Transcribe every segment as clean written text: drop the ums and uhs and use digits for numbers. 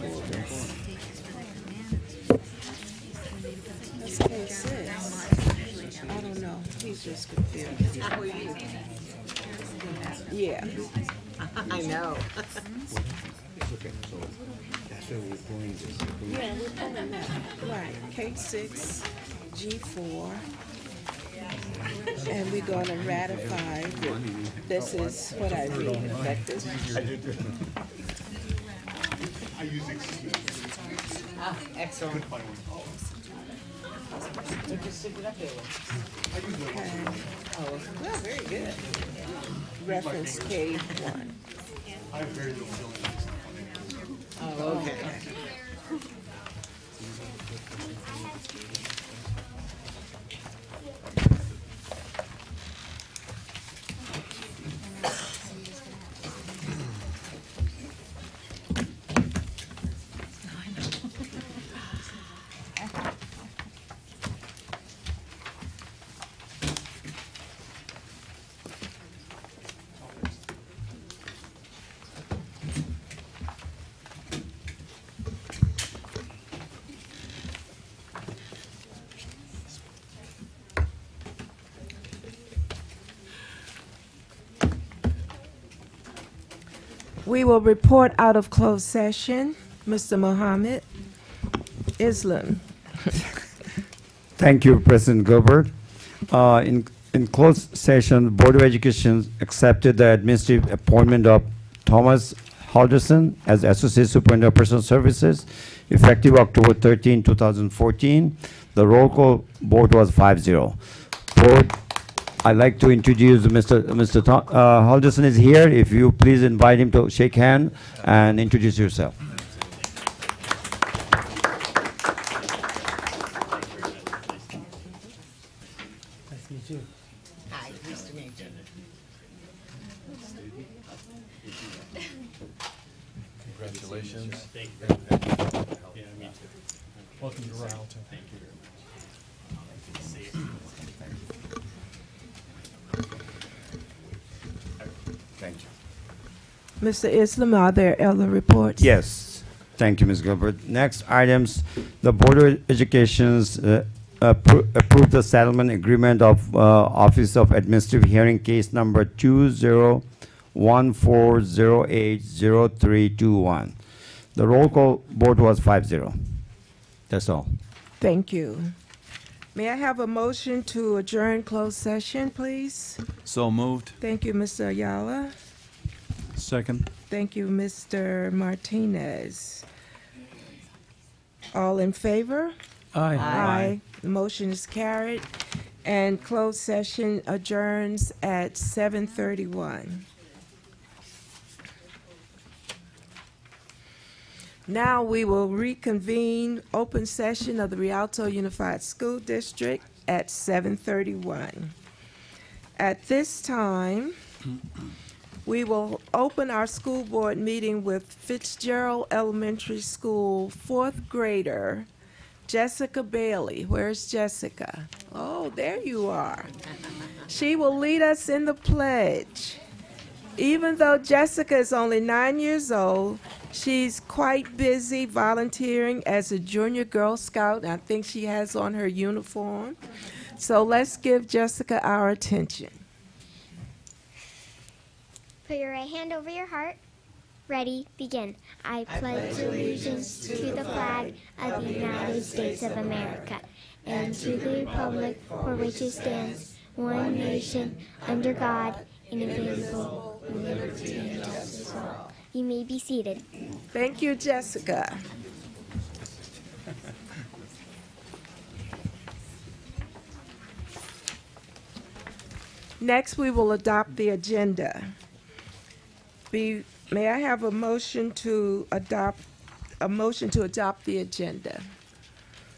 pull this. That's K6. I don't know. He's just confused. Yeah. I know. Okay, so that's where we're pulling this. Yeah, we're pulling that. Right. K6, G4. And we're going to ratify that this is what I read effective. Excellent. Okay. Oh, well, very good. Reference K1. Oh, okay. We will report out of closed session. Mr. Mohammed Islam. Thank you, President Gilbert. In closed session, the Board of Education accepted the administrative appointment of Thomas Halderson as Associate Superintendent of Personal Services, effective October 13, 2014. The roll call vote was 5-0. Board, I'd like to introduce Mr. Halderson is here. If you please invite him to shake hand and introduce yourself. Hi, nice to meet you. Congratulations. Thank you very much. Yeah, me too. Welcome to Rialto. Thank you very much. Good to see you. Thank you. Mr. Islam, are there other reports? Yes, thank you, Ms. Gilbert. Next items, the Board of Education's approved the settlement agreement of Office of Administrative Hearing case number 2014080321. The roll call vote was 5-0. That's all. Thank you. May I have a motion to adjourn closed session, please? So moved. Thank you, Mr. Ayala. Second. Thank you, Mr. Martinez. All in favor? Aye. Aye. The motion is carried, and closed session adjourns at 7:31. Now we will reconvene open session of the Rialto Unified School District at 7:31. At this time, we will open our school board meeting with Fitzgerald Elementary School fourth grader Jessica Bailey. Where's Jessica? Oh, there you are. She will lead us in the pledge. Even though Jessica is only 9 years old, she's quite busy volunteering as a junior Girl Scout. I think she has on her uniform. So let's give Jessica our attention. Put your right hand over your heart. Ready, begin. I pledge allegiance to the flag of the United States of America and to the republic for which it stands, one nation, under God, indivisible, with liberty and justice for all. You may be seated. Thank you, Jessica. Next, we will adopt the agenda. May I have a motion to adopt the agenda?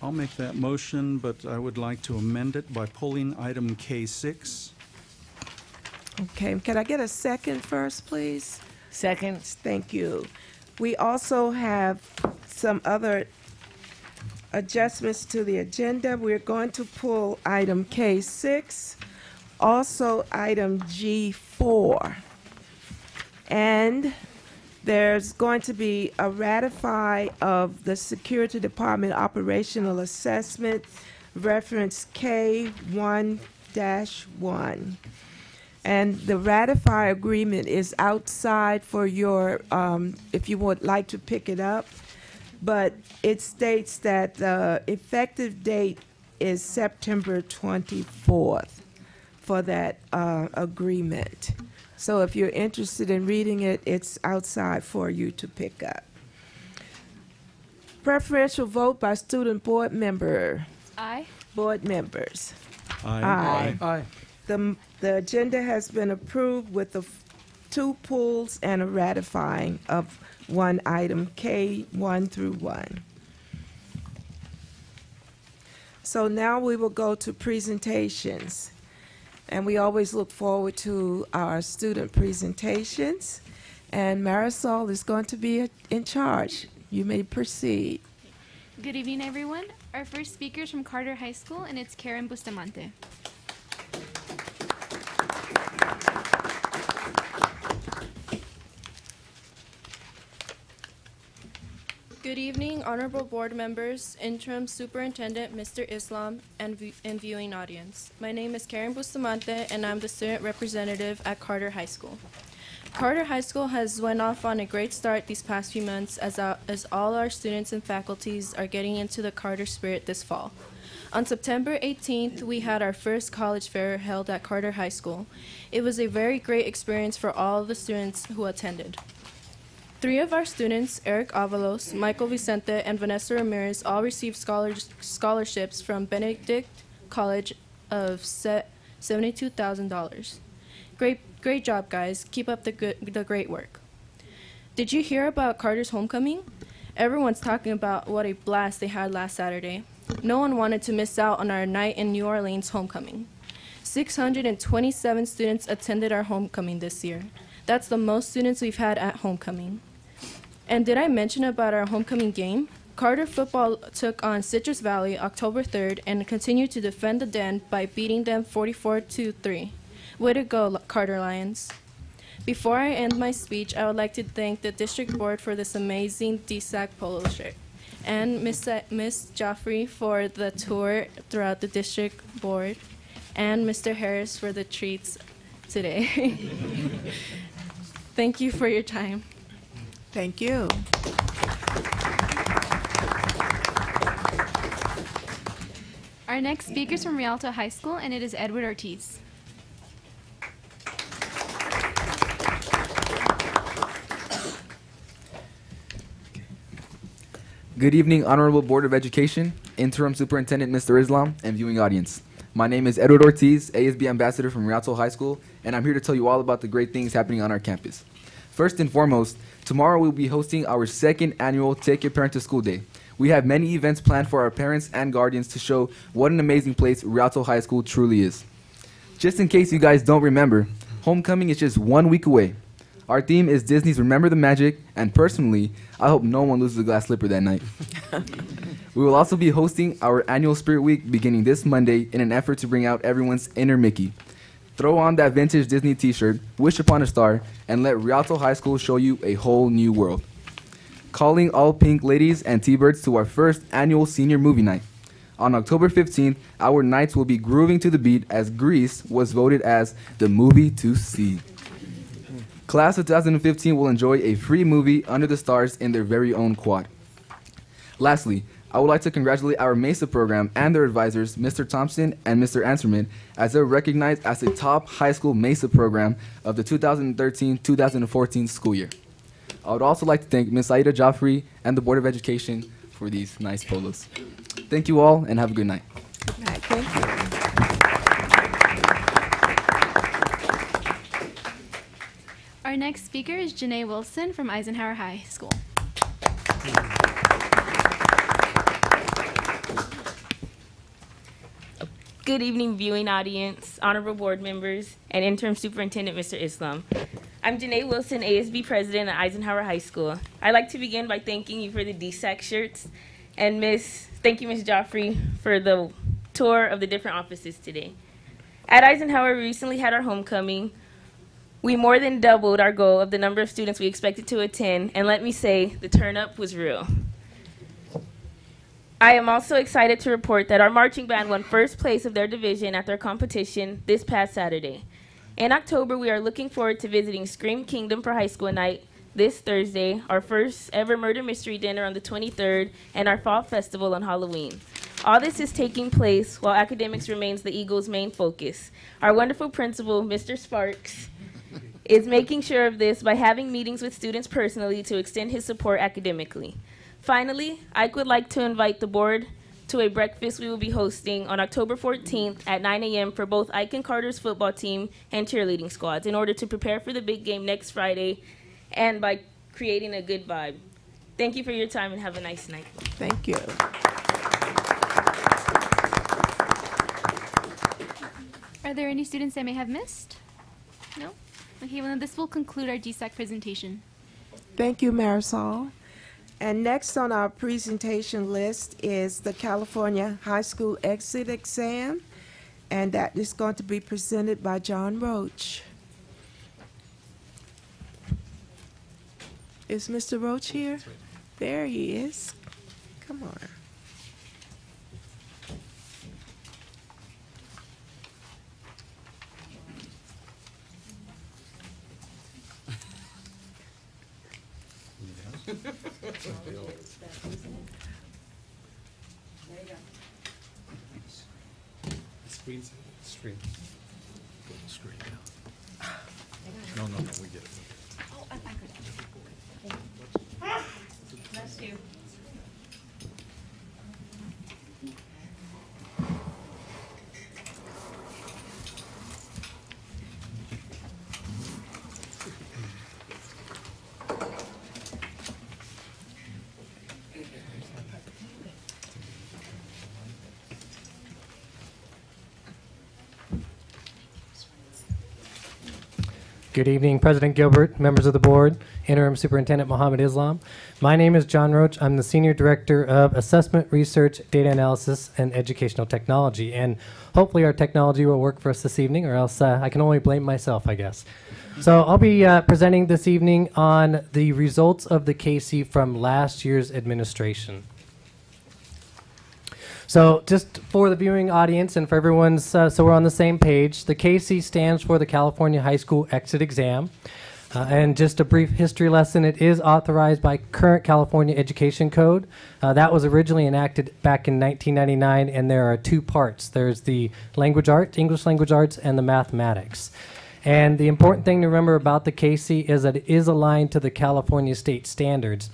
I'll make that motion, but I would like to amend it by pulling item K6. Okay, can I get a second first, please? Second. Thank you. We also have some other adjustments to the agenda. We're going to pull item K6, also item G4, and There's going to be a ratify of the Security Department Operational Assessment, reference K1-1. And the ratify agreement is outside for your, if you would like to pick it up. But it states that the effective date is September 24th for that agreement. So if you're interested in reading it, it's outside for you to pick up. Preferential vote by student board member. Aye. Board members. Aye. Aye. The agenda has been approved with the two pulls and a ratifying of one item, K1 through 1. So now we will go to presentations. And we always look forward to our student presentations. And Marisol is going to be in charge. You may proceed. Good evening, everyone. Our first speaker is from Carter High School, and it's Karen Bustamante. Good evening, honorable board members, interim superintendent Mr. Islam, and viewing audience. My name is Karen Bustamante, and I'm the student representative at Carter High School. Carter High School has went off on a great start these past few months as all our students and faculties are getting into the Carter spirit this fall. On September 18th, we had our first college fair held at Carter High School. It was a very great experience for all of the students who attended. 3 of our students, Eric Avalos, Michael Vicente, and Vanessa Ramirez, all received scholarships from Benedict College of $72,000. Great job, guys. Keep up the great work. Did you hear about Carter's homecoming? Everyone's talking about what a blast they had last Saturday. No one wanted to miss out on our night in New Orleans homecoming. 627 students attended our homecoming this year. That's the most students we've had at homecoming. And did I mention about our homecoming game? Carter football took on Citrus Valley October 3rd and continued to defend the Den by beating them 44-3. Way to go, Carter Lions. Before I end my speech, I would like to thank the district board for this amazing DSAC polo shirt, and Miss Joffrey for the tour throughout the district board, and Mr. Harris for the treats today. Thank you for your time. Thank you. Our next speaker is from Rialto High School, and it is Edward Ortiz. Good evening, Honorable Board of Education, Interim Superintendent Mr. Islam, and viewing audience. My name is Edward Ortiz, ASB Ambassador from Rialto High School, and I'm here to tell you all about the great things happening on our campus. First and foremost, tomorrow we'll be hosting our second annual Take Your Parent to School Day. We have many events planned for our parents and guardians to show what an amazing place Rialto High School truly is. Just in case you guys don't remember, homecoming is just 1 week away. Our theme is Disney's Remember the Magic, and personally, I hope no one loses a glass slipper that night. We will also be hosting our annual Spirit Week beginning this Monday in an effort to bring out everyone's inner Mickey. Throw on that vintage Disney t-shirt, wish upon a star, and let Rialto High School show you a whole new world. Calling all pink ladies and T-birds to our first annual senior movie night. On October 15th, our nights will be grooving to the beat as Grease was voted as the movie to see. Class of 2015 will enjoy a free movie under the stars in their very own quad. Lastly, I would like to congratulate our MESA program and their advisors, Mr. Thompson and Mr. Anserman, as they're recognized as the top high school MESA program of the 2013-2014 school year. I would also like to thank Ms. Aida Joffrey and the Board of Education for these nice polos. Thank you all, and have a good night. Good night. Thank you. Our next speaker is Janae Wilson from Eisenhower High School. Good evening, viewing audience, honorable board members, and interim superintendent, Mr. Islam. I'm Janae Wilson, ASB president at Eisenhower High School. I'd like to begin by thanking you for the DSAC shirts, and thank you, Ms. Joffrey, for the tour of the different offices today. At Eisenhower, we recently had our homecoming. We more than doubled our goal of the number of students we expected to attend, and let me say, the turn up was real. I am also excited to report that our marching band won first place of their division at their competition this past Saturday. In October, we are looking forward to visiting Scream Kingdom for high school night this Thursday, our first ever murder mystery dinner on the 23rd, and our fall festival on Halloween. All this is taking place while academics remains the Eagles' main focus. Our wonderful principal, Mr. Sparks, is making sure of this by having meetings with students personally to extend his support academically. Finally, I would like to invite the board to a breakfast we will be hosting on October 14th at 9 a.m. for both Ike and Carter's football team and cheerleading squads in order to prepare for the big game next Friday and by creating a good vibe. Thank you for your time and have a nice night. Thank you. Are there any students I may have missed? No? Okay, well, then this will conclude our GSAC presentation. Thank you, Marisol. And next on our presentation list is the California High School Exit Exam, and that is going to be presented by John Roach. Is Mr. Roach here? There he is. Come on. Screen. Screen down. No, we get it. Bless you. Good evening, President Gilbert, members of the board, Interim Superintendent Mohammed Islam. My name is John Roach. I'm the Senior Director of Assessment, Research, Data Analysis, and Educational Technology. And hopefully our technology will work for us this evening, or else I can only blame myself, I guess. So I'll be presenting this evening on the results of the KC from last year's administration. So just for the viewing audience and for everyone's, so we're on the same page, the KC stands for the California High School Exit Exam. And just a brief history lesson, it is authorized by current California Education Code. That was originally enacted back in 1999, and there are two parts. There's the language arts, English language arts, and the mathematics. And the important thing to remember about the KC is that it is aligned to the California state standards.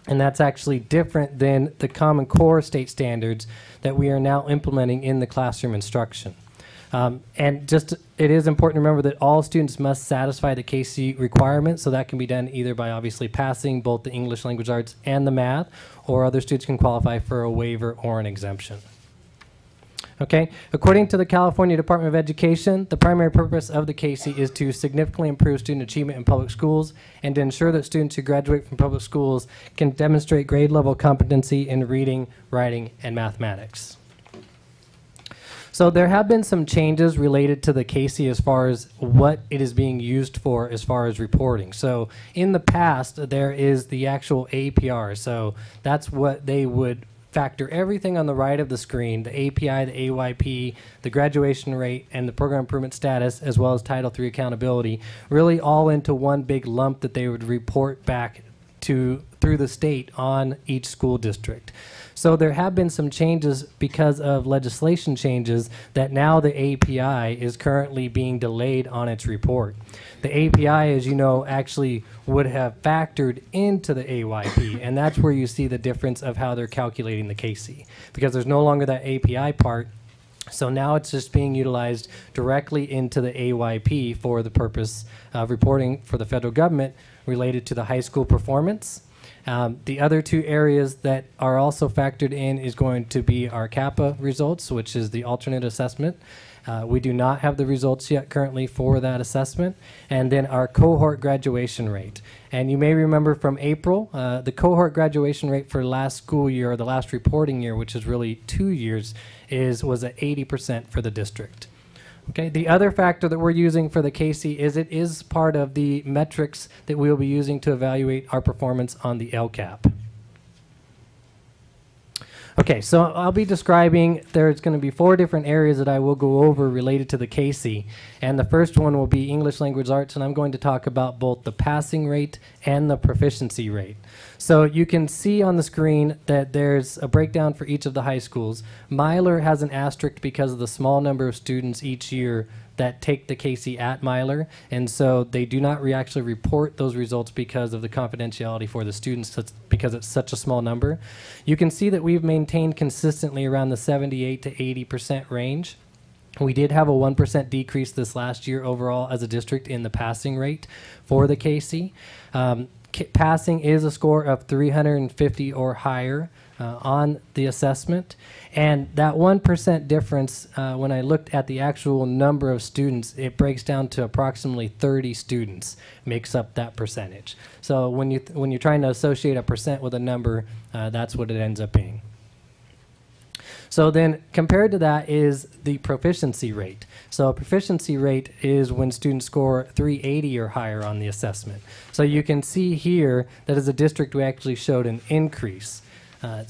And that's actually different than the Common Core state standards that we are now implementing in the classroom instruction. And just, it is important to remember that all students must satisfy the KC requirements, so that can be done either by obviously passing both the English language arts and the math, or other students can qualify for a waiver or an exemption. Okay, according to the California Department of Education, the primary purpose of the KC is to significantly improve student achievement in public schools and to ensure that students who graduate from public schools can demonstrate grade level competency in reading, writing, and mathematics. So there have been some changes related to the KC as far as what it is being used for as far as reporting. So in the past, there is the actual APR. So that's what they would factor everything on the right of the screen, the API, the AYP, the graduation rate, and the program improvement status, as well as Title III accountability, really all into one big lump that they would report back to through the state on each school district. So there have been some changes because of legislation changes that now the API is currently being delayed on its report. The API, as you know, actually would have factored into the AYP, and that's where you see the difference of how they're calculating the KC, because there's no longer that API part. So now it's just being utilized directly into the AYP for the purpose of reporting for the federal government related to the high school performance. The other two areas that are also factored in is going to be our CAPA results, which is the alternate assessment. We do not have the results yet currently for that assessment. And then our cohort graduation rate. And you may remember from April, the cohort graduation rate for last school year, or the last reporting year, which is really 2 years, was at 80% for the district. Okay, the other factor that we're using for the KC is it is part of the metrics that we will be using to evaluate our performance on the LCAP. Okay, so I'll be describing, there's going to be 4 different areas that I will go over related to the KC. And the first one will be English Language Arts, and I'm going to talk about both the passing rate and the proficiency rate. So you can see on the screen that there's a breakdown for each of the high schools. Myler has an asterisk because of the small number of students each year that take the KC at Myler, and so they do not actually report those results because of the confidentiality for the students, because it's such a small number. You can see that we've maintained consistently around the 78 to 80% range. We did have a 1% decrease this last year overall as a district in the passing rate for the KC. Passing is a score of 350 or higher on the assessment, and that 1% difference, when I looked at the actual number of students, it breaks down to approximately 30 students makes up that percentage. So when you're trying to associate a percent with a number, that's what it ends up being. So then compared to that is the proficiency rate. So a proficiency rate is when students score 380 or higher on the assessment. So you can see here that as a district we actually showed an increase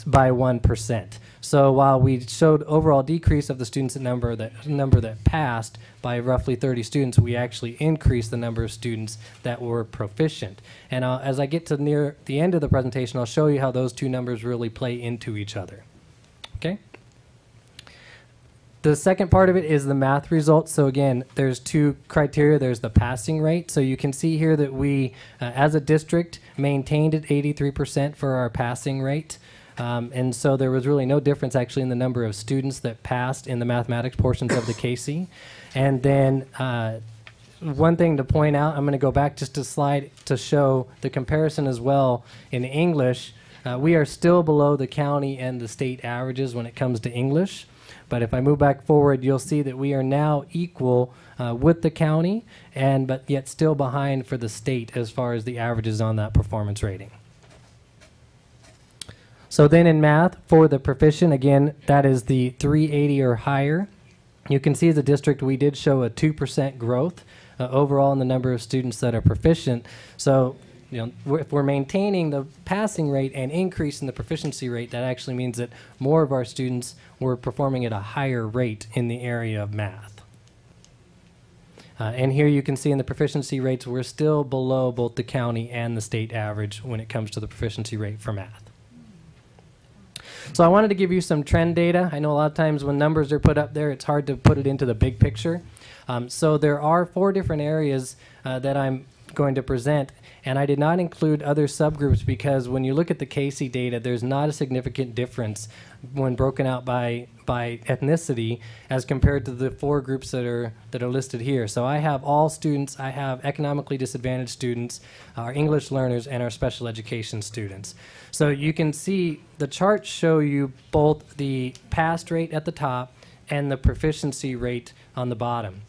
by 1%. So while we showed overall decrease of the students number that passed by roughly 30 students, we actually increased the number of students that were proficient. And as I get to near the end of the presentation, I'll show you how those two numbers really play into each other. Okay? The second part of it is the math results. So again, there's 2 criteria. There's the passing rate. So you can see here that we, as a district, maintained at 83% for our passing rate. And so there was really no difference actually in the number of students that passed in the mathematics portions of the KC. And then one thing to point out, I'm going to go back just a slide to show the comparison as well in English. We are still below the county and the state averages when it comes to English. But if I move back forward, you'll see that we are now equal with the county, but yet still behind for the state as far as the averages on that performance rating. So then in math, for the proficient, again, that is the 380 or higher. You can see as a district, we did show a 2% growth overall in the number of students that are proficient. So if we're maintaining the passing rate and increasing the proficiency rate, that actually means that more of our students were performing at a higher rate in the area of math. And here you can see in the proficiency rates, we're still below both the county and the state average when it comes to the proficiency rate for math. So I wanted to give you some trend data. I know a lot of times when numbers are put up there, it's hard to put it into the big picture. So there are 4 different areas that I'm going to present, and I did not include other subgroups because when you look at the KC data, there's not a significant difference when broken out by ethnicity as compared to the 4 groups that are listed here. So I have all students, I have economically disadvantaged students, our English learners, and our special education students. So you can see the charts show you both the pass rate at the top and the proficiency rate on the bottom.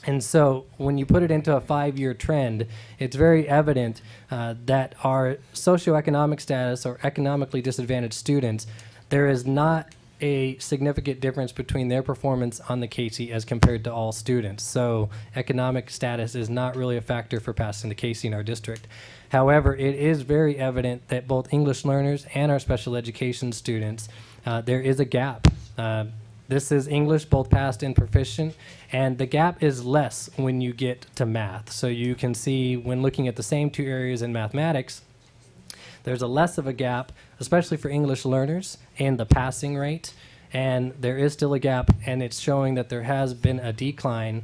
And so when you put it into a 5-year trend, it's very evident that our socioeconomic status or economically disadvantaged students, there is not a significant difference between their performance on the KC as compared to all students. So economic status is not really a factor for passing the KC in our district. However, it is very evident that both English learners and our special education students, there is a gap. This is English, both passed and proficient, and the gap is less when you get to math. So you can see when looking at the same 2 areas in mathematics, there's a less of a gap, especially for English learners, in the passing rate, and there is still a gap, and it's showing that there has been a decline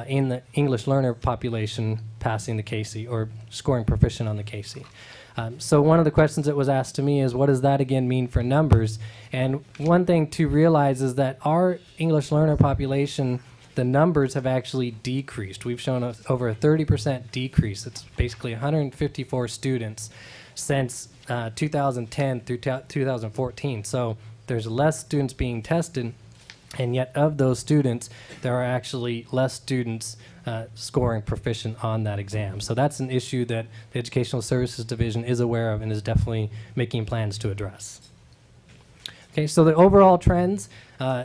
in the English learner population passing the KC or scoring proficient on the KC. So one of the questions that was asked to me is, what does that again mean for numbers? And one thing to realize is that our English learner population, the numbers have actually decreased. We've shown over a 30% decrease. It's basically 154 students since 2010 through 2014. So there's less students being tested, and yet of those students, there are actually less students scoring proficient on that exam. So that's an issue that the Educational Services Division is aware of and is definitely making plans to address. Okay, so the overall trends,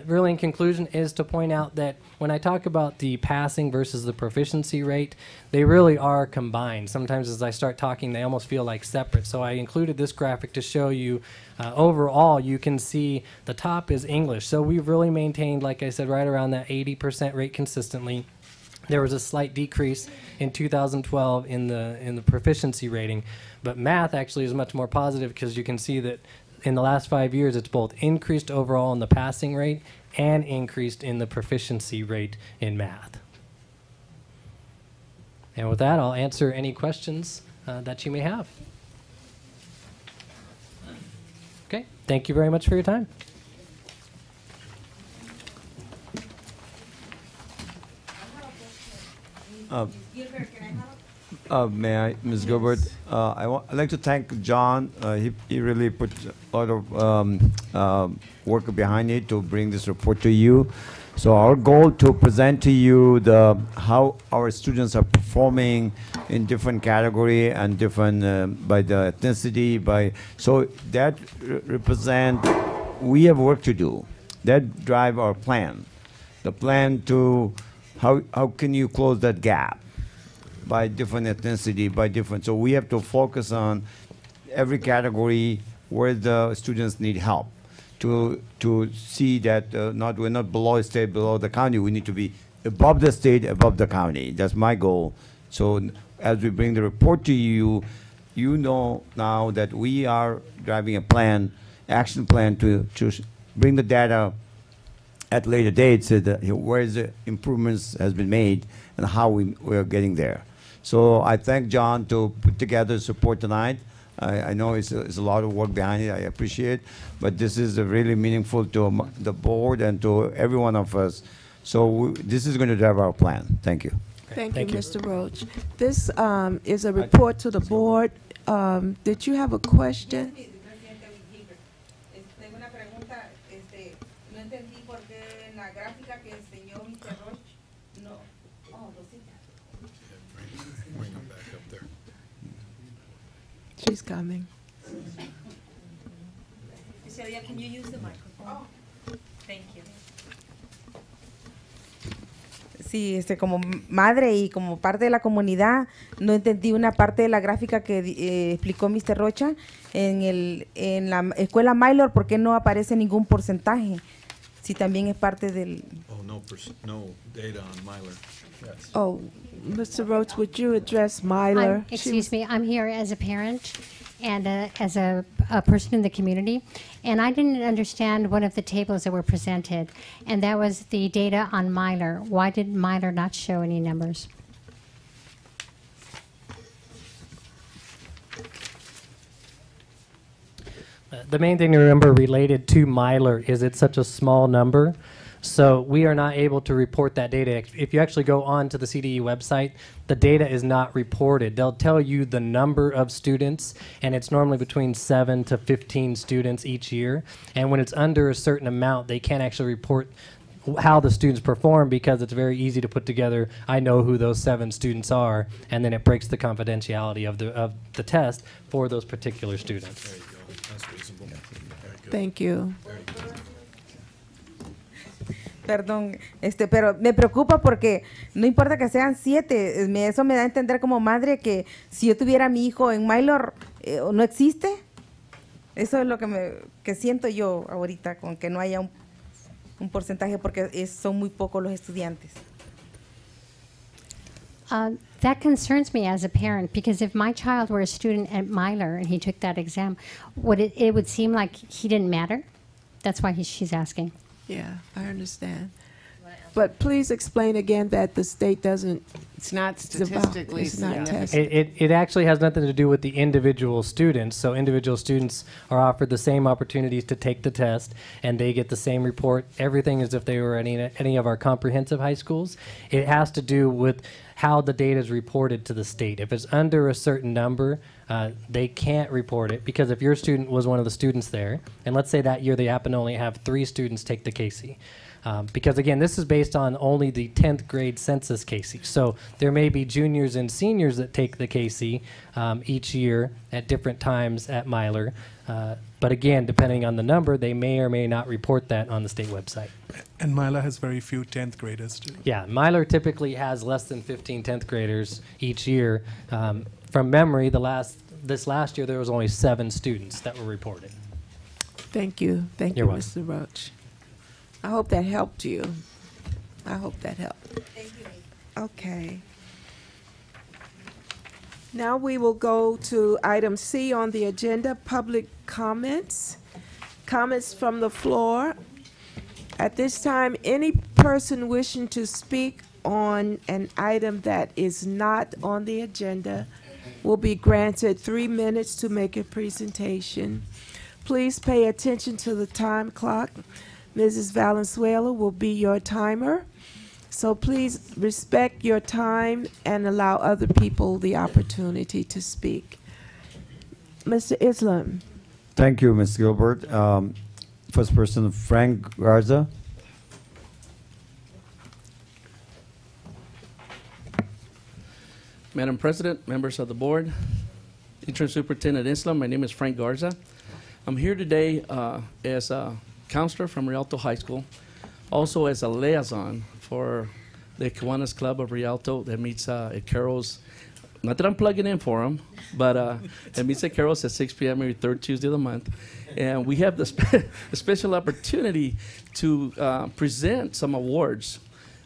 really in conclusion, is to point out that when I talk about the passing versus the proficiency rate, they really are combined. Sometimes as I start talking, they almost feel like separate. So I included this graphic to show you, overall, you can see the top is English. So we've really maintained, like I said, right around that 80% rate consistently. There was a slight decrease in 2012 in the proficiency rating, but math actually is much more positive because you can see that in the last 5 years, it's both increased overall in the passing rate and increased in the proficiency rate in math. And with that, I'll answer any questions that you may have. Okay, thank you very much for your time. May I, Ms. Gilbert? I'd like to thank John. He really put a lot of work behind it to bring this report to you. So our goal to present to you how our students are performing in different category and different by the ethnicity. So that represent we have work to do. That drive our plan. The plan to how can you close that gap by different ethnicity, by different. So we have to focus on every category where the students need help to see that we're not below state, below the county. We need to be above the state, above the county. That's my goal. So as we bring the report to you, you know now that we are driving a plan, action plan to bring the data at later dates, where the improvements has been made and how we're getting there. So I thank John to put together support tonight. I know it's a lot of work behind it. I appreciate, but this is really meaningful to the board and to every one of us. So this is going to drive our plan. Thank you. Thank you, Mr. Roach. This is a report to the board. Did you have a question? She's coming. Cecilia, can you use the microphone? Thank you. Sí, como madre y como parte de la comunidad, no entendí una parte de la gráfica que explicó Mr. Rocha en la escuela Mylor, ¿por qué no aparece ningún porcentaje? Si también es parte del... Oh, no data on Myler. Yes. Oh, Mr. Roach, would you address Myler? Excuse me, I'm here as a parent and as a person in the community, and I didn't understand one of the tables that were presented, and that was the data on Myler. Why did Myler not show any numbers? The main thing to remember related to Myler is it's such a small number. So we are not able to report that data. If you actually go on to the CDE website, the data is not reported. They'll tell you the number of students, and it's normally between 7 to 15 students each year. And when it's under a certain amount, they can't actually report how the students perform because it's very easy to put together, I know who those 7 students are, and then it breaks the confidentiality of the test for those particular students. There you go. That's reasonable. Very good. Thank you. Perdón, pero me preocupa porque no importa que sean 7, eso me da a entender como madre que si yo tuviera a mi hijo en Mylor, ¿no existe? Eso es lo que siento yo ahorita, con que no haya un porcentaje porque son muy pocos los estudiantes. That concerns me as a parent because if my child were a student at Myler and he took that exam, it would seem like he didn't matter? That's why she's asking. Yeah, I understand. But please explain again that the state doesn't. It's not statistically significant. It actually has nothing to do with the individual students. So individual students are offered the same opportunities to take the test, and they get the same report. Everything as if they were at any of our comprehensive high schools. It has to do with how the data is reported to the state. If it's under a certain number, they can't report it because if your student was one of the students there, and let's say that year they happen to only have 3 students take the Casey, Because again, this is based on only the 10th grade census KC. So there may be juniors and seniors that take the KC each year at different times at Myler. But again, depending on the number, they may or may not report that on the state website. And Myla has very few 10th graders too. Yeah, Myler typically has less than 15 10th graders each year. From memory, this last year there was only 7 students that were reported. Thank you. Thank you, You're welcome. Mr. Roach. I hope that helped you. I hope that helped. Thank you. Okay. Now we will go to item C on the agenda, public comments. Comments from the floor. At this time, any person wishing to speak on an item that is not on the agenda will be granted 3 minutes to make a presentation. Please pay attention to the time clock. Mrs. Valenzuela will be your timer. So please respect your time and allow other people the opportunity to speak. Mr. Islam. Thank you, Ms. Gilbert. First person, Frank Garza. Madam President, members of the board, Interim Superintendent Islam, my name is Frank Garza. I'm here today as a counselor from Rialto High School, also as a liaison for the Kiwanis Club of Rialto that meets at Carol's. Not that I'm plugging in for them, but it meets at Carol's at 6 p.m. every third Tuesday of the month. And we have the special opportunity to present some awards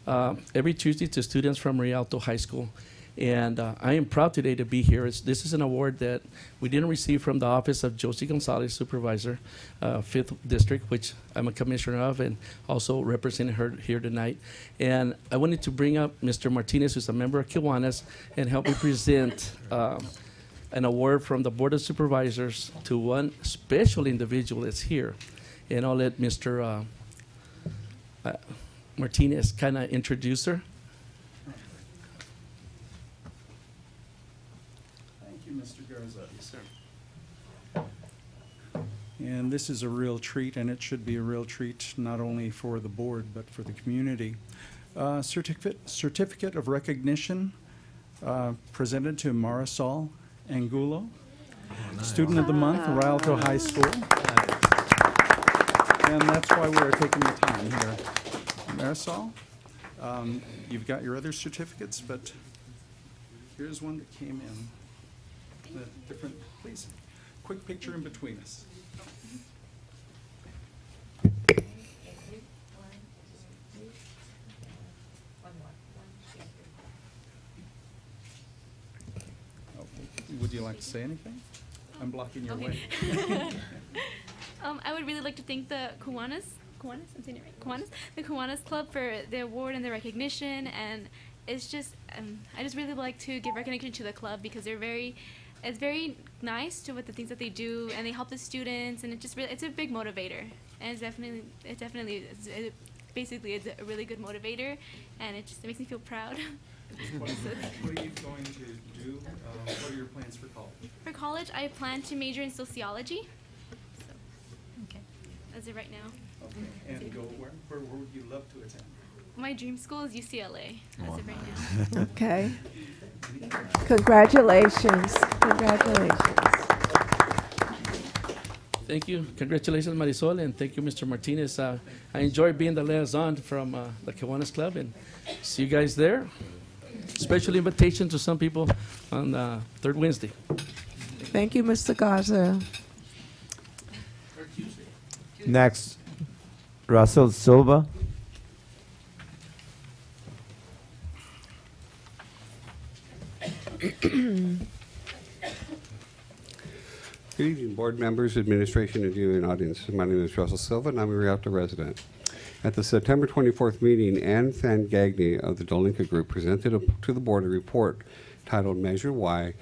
every Tuesday to students from Rialto High School. And I am proud today to be here. This is an award that we didn't receive from the office of Josie Gonzalez, Supervisor, 5th District, which I'm a commissioner of and also representing her here tonight. And I wanted to bring up Mr. Martinez, who's a member of Kiwanis, and help me present an award from the Board of Supervisors to one special individual that's here. And I'll let Mr. Martinez kind of introduce her. Mr. Garza. Yes, sir. And this is a real treat, and it should be a real treat not only for the board but for the community. Certificate of recognition presented to Marisol Angulo, Student of the Month, Rialto High School. And that's why we're taking the time here. Marisol, you've got your other certificates, but here's one that came in. The different, please, quick picture in between us. Oh, would you like to say anything? I'm blocking your way. I would really like to thank the Kiwanis, I'm saying it right, Kiwanis, the Kiwanis Club for the award and the recognition, and it's just, I just really like to give recognition to the club because it's very nice to what the things that they do, and they help the students, and it's a big motivator, and basically it's a really good motivator, and it makes me feel proud. What are you going to do? What are your plans for college? For college, I plan to major in sociology. So, okay, as of right now. Okay. And go where? Where would you love to attend? My dream school is UCLA, as of right now. Okay. Congratulations. Congratulations. Thank you. Congratulations, Marisol, and thank you, Mr. Martinez. I enjoy being the liaison from the Kiwanis Club, and see you guys there. Special invitation to some people on third Wednesday. Thank you, Mr. Garza. Next, Russell Silva. Good evening, board members, administration, and viewing audience. My name is Russell Silva, and I'm a Rialto resident. At the September 24th meeting, Ann Fangagni of the Dolinka Group presented to the board a report titled Measure Y,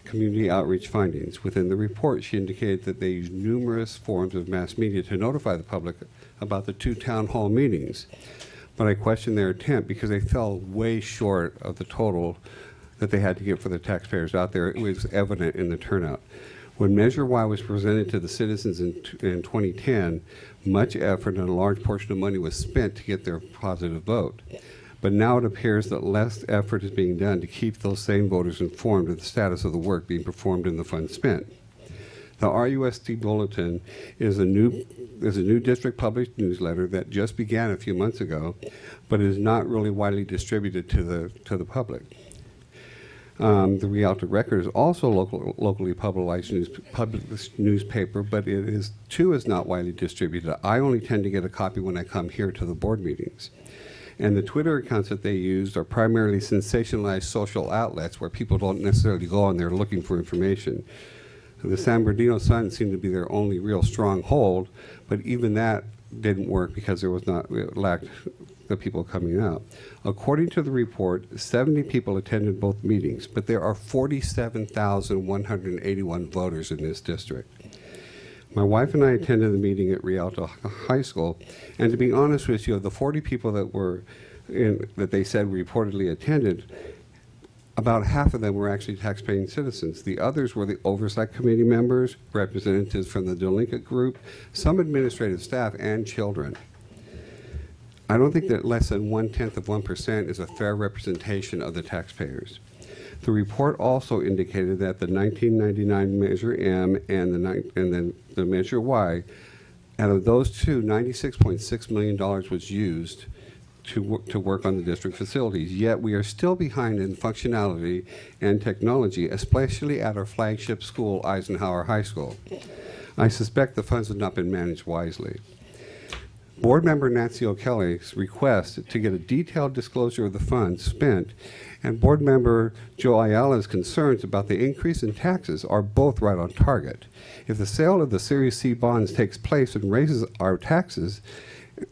Community Outreach Findings. Within the report, she indicated that they used numerous forms of mass media to notify the public about the 2 town hall meetings. But I questioned their attempt because they fell way short of the total that they had to get for the taxpayers out there. It was evident in the turnout. When Measure Y was presented to the citizens in 2010, much effort and a large portion of money was spent to get their positive vote. But now it appears that less effort is being done to keep those same voters informed of the status of the work being performed and the funds spent. The RUSD Bulletin is a new district published newsletter that just began a few months ago, but is not really widely distributed to the public. The Rialto Record is also locally published newspaper, but it is not widely distributed. I only tend to get a copy when I come here to the board meetings. And the Twitter accounts that they used are primarily sensationalized social outlets where people don't necessarily go on there looking for information. The San Bernardino Sun seemed to be their only real stronghold, but even that didn't work because it lacked the people coming out. According to the report, 70 people attended both meetings, but there are 47,181 voters in this district. My wife and I attended the meeting at Rialto High School, and to be honest with you, of the 40 people that they said reportedly attended, about half of them were actually tax-paying citizens. The others were the oversight committee members, representatives from the delinquent group, some administrative staff, and children. I don't think that less than 0.1% is a fair representation of the taxpayers. The report also indicated that the 1999 Measure M and the Measure Y, out of those two, $96.6 million was used to work on the district facilities. Yet we are still behind in functionality and technology, especially at our flagship school, Eisenhower High School. I suspect the funds have not been managed wisely. Board member Nancy O'Kelly's request to get a detailed disclosure of the funds spent and board member Joe Ayala's concerns about the increase in taxes are both right on target. If the sale of the Series C bonds takes place and raises our taxes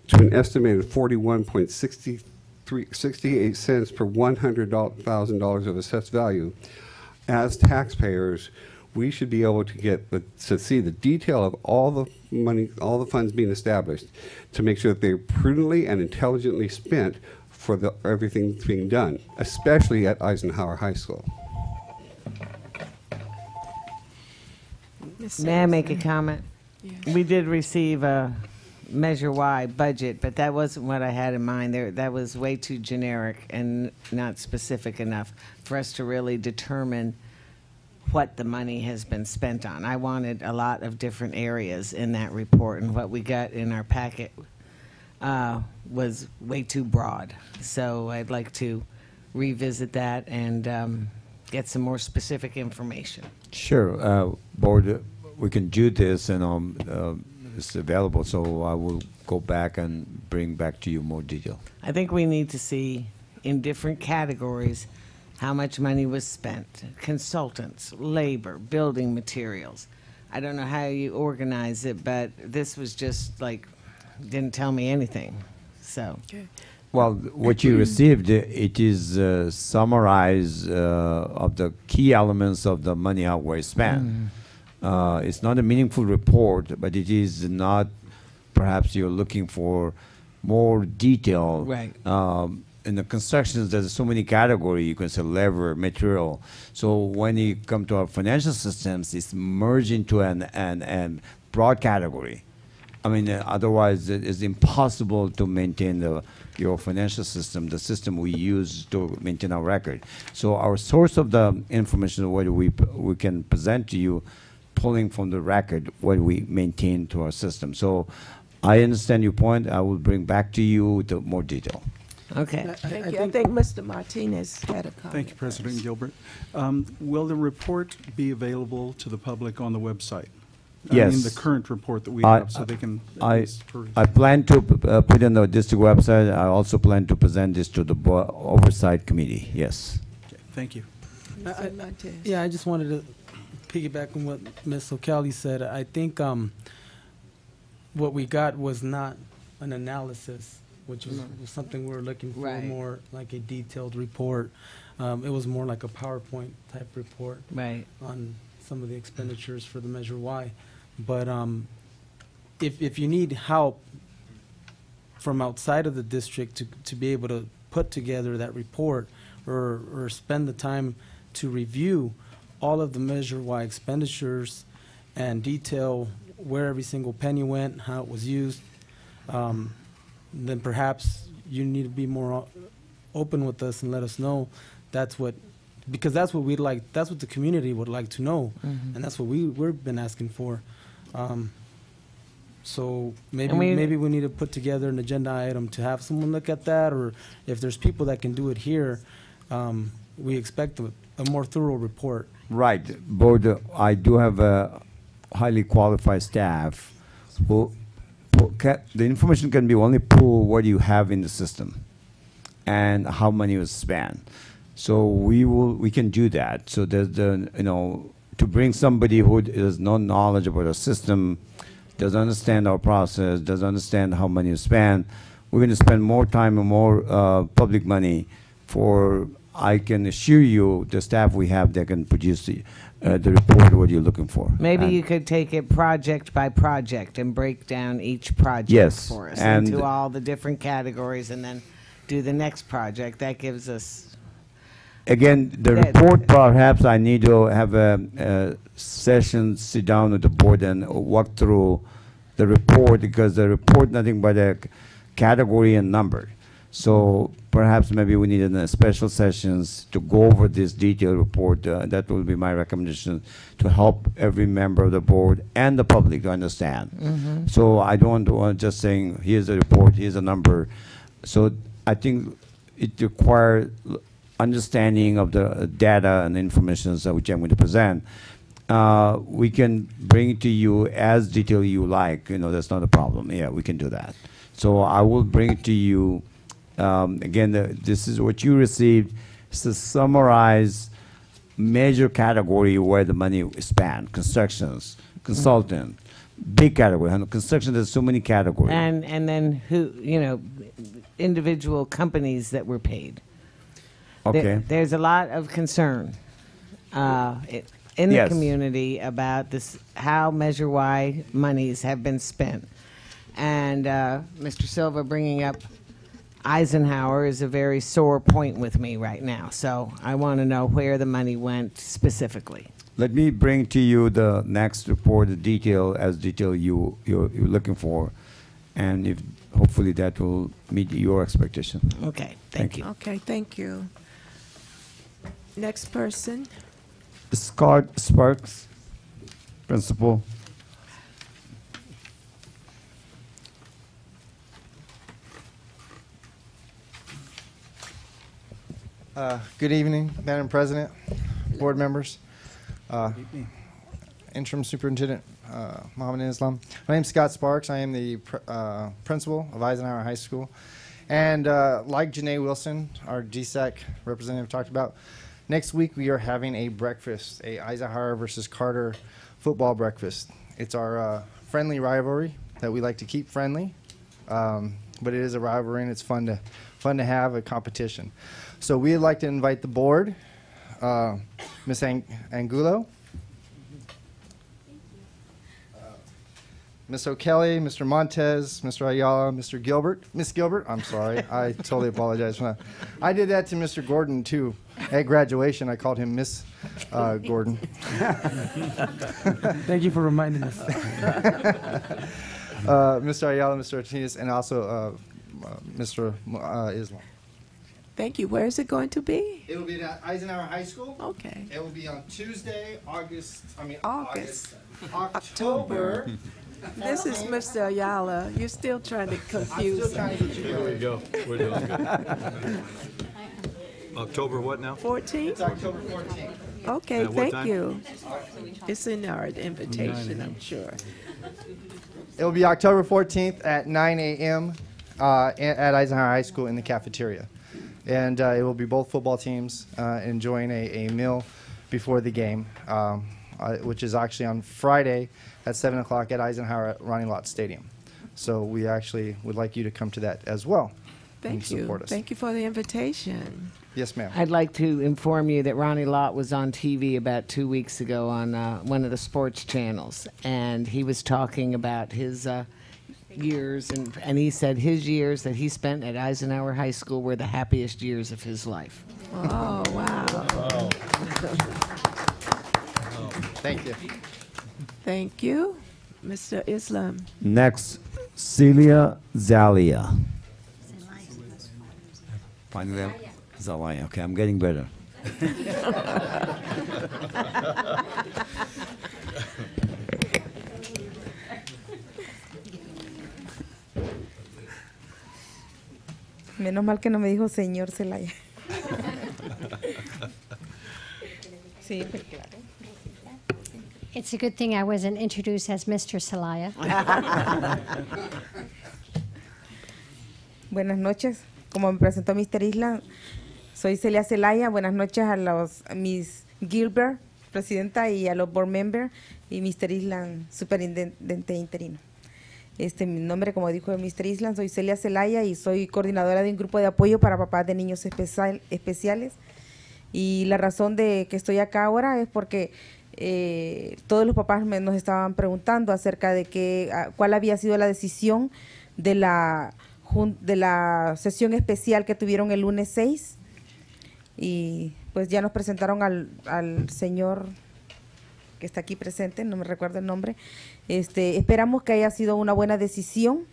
to an estimated 41.68 cents per $100,000 of assessed value, as taxpayers, we should be able to see the detail of all the money, all the funds being established, to make sure that they're prudently and intelligently spent for everything that's being done, especially at Eisenhower High School. May I make a comment? Yes. We did receive a Measure Y budget, but that wasn't what I had in mind. That was way too generic and not specific enough for us to really determine what the money has been spent on. I wanted a lot of different areas in that report, and what we got in our packet was way too broad. So I'd like to revisit that and get some more specific information. Sure, board, we can do this, and it's available, so I will go back and bring back to you more detail. I think we need to see in different categories how much money was spent, consultants, labor, building materials. I don't know how you organize it, but this was just like, didn't tell me anything, so. Okay. Well, what you received, it is summarized of the key elements of the money how we spent. It's not a meaningful report, but it is not, perhaps you're looking for more detail. Right. In the constructions, there's so many categories. You can say labor, material. So when you come to our financial systems, it's merged into an broad category. I mean, otherwise it is impossible to maintain your financial system, the system we use to maintain our record. So our source of the information, what we can present to you, pulling from the record what we maintain to our system. So I understand your point. I will bring back to you the more detail. Okay. Thank you. I think Mr. Martinez had a comment. Thank you, President Gilbert. Will the report be available to the public on the website? Yes. I mean, the current report that we have, so they can at least peruse. I plan to put in the district website. I also plan to present this to the oversight committee. Yes. Okay, thank you. Mr. Martinez. Yeah, I just wanted to piggyback on what Ms. O'Kelly said. I think what we got was not an analysis, which was something we were looking for, Right. more like a detailed report. It was more like a PowerPoint type report Right. on some of the expenditures for the Measure Y. But if you need help from outside of the district to be able to put together that report or spend the time to review all of the Measure Y expenditures, and detail where every single penny went, how it was used, then perhaps you need to be more open with us and let us know because that's what we'd like, that's what the community would like to know, and that's what we've been asking for. So maybe we need to put together an agenda item to have someone look at that, or if there's people that can do it here, we expect a more thorough report. Right, but I do have a highly qualified staff who the information can be only pulled what you have in the system and how money was spent. So we can do that. So there's to bring somebody who has no knowledge about our system, doesn't understand our process, doesn't understand how money is spent, we're going to spend more time and more public money for. I can assure you, the staff we have, they can produce the report what you're looking for. Maybe And you could take it project by project and break down each project Yes, for us and into all the different categories, and then do the next project. That gives us. Again, the Yeah. report, perhaps I need to have a session, sit down with the board and walk through the report, because the report nothing but a category and number. So perhaps maybe we need special sessions to go over this detailed report. That will be my recommendation to help every member of the board and the public to understand. Mhm. So I don't want just saying, here's a report, here's a number. So I think it requires understanding of the data and information which I'm going to present. We can bring it to you as detailed you like. That's not a problem. Yeah, we can do that. So I will bring it to you. Again, this is what you received. It's a summarized major category where the money is spent. Constructions, consultant, big category. Construction, there's so many categories. And then individual companies that were paid. Okay. There's a lot of concern in the Yes. community about this, how Measure Y monies have been spent. And Mr. Silva bringing up Eisenhower is a very sore point with me right now. So I want to know where the money went specifically. Let me bring to you the next report, the detail you're looking for, and if hopefully that will meet your expectation. Okay, thank you. Okay, thank you. Next person. Scott Sparks, principal. Good evening, Madam President, board members, Interim Superintendent Mohammed Islam. My name is Scott Sparks. I am the principal of Eisenhower High School. And like Janae Wilson, our DSAC representative, talked about, next week we are having a breakfast, a Eisenhower versus Carter football breakfast. It's our friendly rivalry that we like to keep friendly, but it is a rivalry and it's fun to have a competition. So we'd like to invite the board, Ms. Angulo, Ms. O'Kelly, Mr. Montez, Mr. Ayala, Mr. Gilbert, Miss Gilbert, I'm sorry, I totally apologize for that. I did that to Mr. Gordon too. At graduation, I called him Miss Gordon. Thank you for reminding us. Mr. Ayala, Mr. Ortiz, and also Mr. Islam. Thank you. Where is it going to be? It will be at Eisenhower High School. Okay. It will be on Tuesday, August. October. This is Mr. Ayala. You're still trying to confuse I'm still trying to get you Here we go. We're doing good. October what now? 14th? It's October 14th. Okay, At what thank time? you. It's in our invitation, I'm sure. It will be October 14th at 9 a.m. At Eisenhower High School in the cafeteria. And it will be both football teams enjoying a meal before the game, which is actually on Friday at 7 o'clock at Eisenhower at Ronnie Lott Stadium. So we actually would like you to come to that as well. and Thank you. support us. Thank you for the invitation. Yes, ma'am. I'd like to inform you that Ronnie Lott was on TV about 2 weeks ago on one of the sports channels, and he was talking about his years, and he said his years that he spent at Eisenhower High School were the happiest years of his life. Oh, wow. Thank you. Thank you. Mr. Islam. Next, Celia Zalia. Finally, Zelaya. Okay, I'm getting better. Menos mal que no me dijo señor Celaya. Sí, pues claro. It's a good thing I wasn't introduced as Mr. Salaya. Buenas noches. Como me presentó Mr. Isla, soy Celia Celaya. Buenas noches a Miss Gilbert, presidenta, y a los board members, y Mr. Island, superintendente interino. Mi nombre, como dijo Mr. Island, soy Celia Celaya y soy coordinadora de un grupo de apoyo para papás de niños especiales. Y la razón de que estoy acá ahora es porque todos los papás nos estaban preguntando acerca de cuál había sido la decisión de la sesión especial que tuvieron el lunes 6. Y pues ya nos presentaron al señor que está aquí presente, no me recuerdo el nombre. Esperamos que haya sido una buena decisión.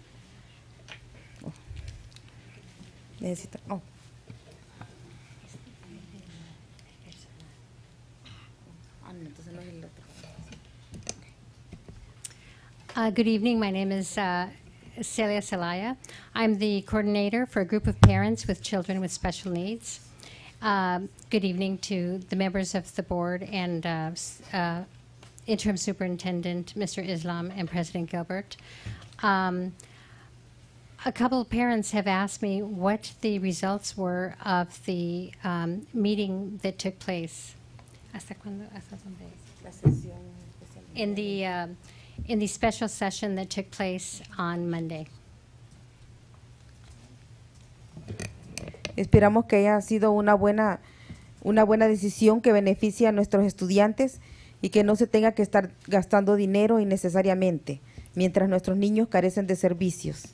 Good evening. My name is Celia Celaya. I'm the coordinator for a group of parents with children with special needs. Good evening to the members of the board and Interim Superintendent Mr. Islam and President Gilbert. A couple of parents have asked me what the results were of the meeting that took place. ¿Hasta cuándo? ¿Hasta dónde? In the special session that took place on Monday. Esperamos que haya sido una buena decisión que beneficie a nuestros estudiantes y que no se tenga que estar gastando dinero innecesariamente mientras nuestros niños carecen de servicios.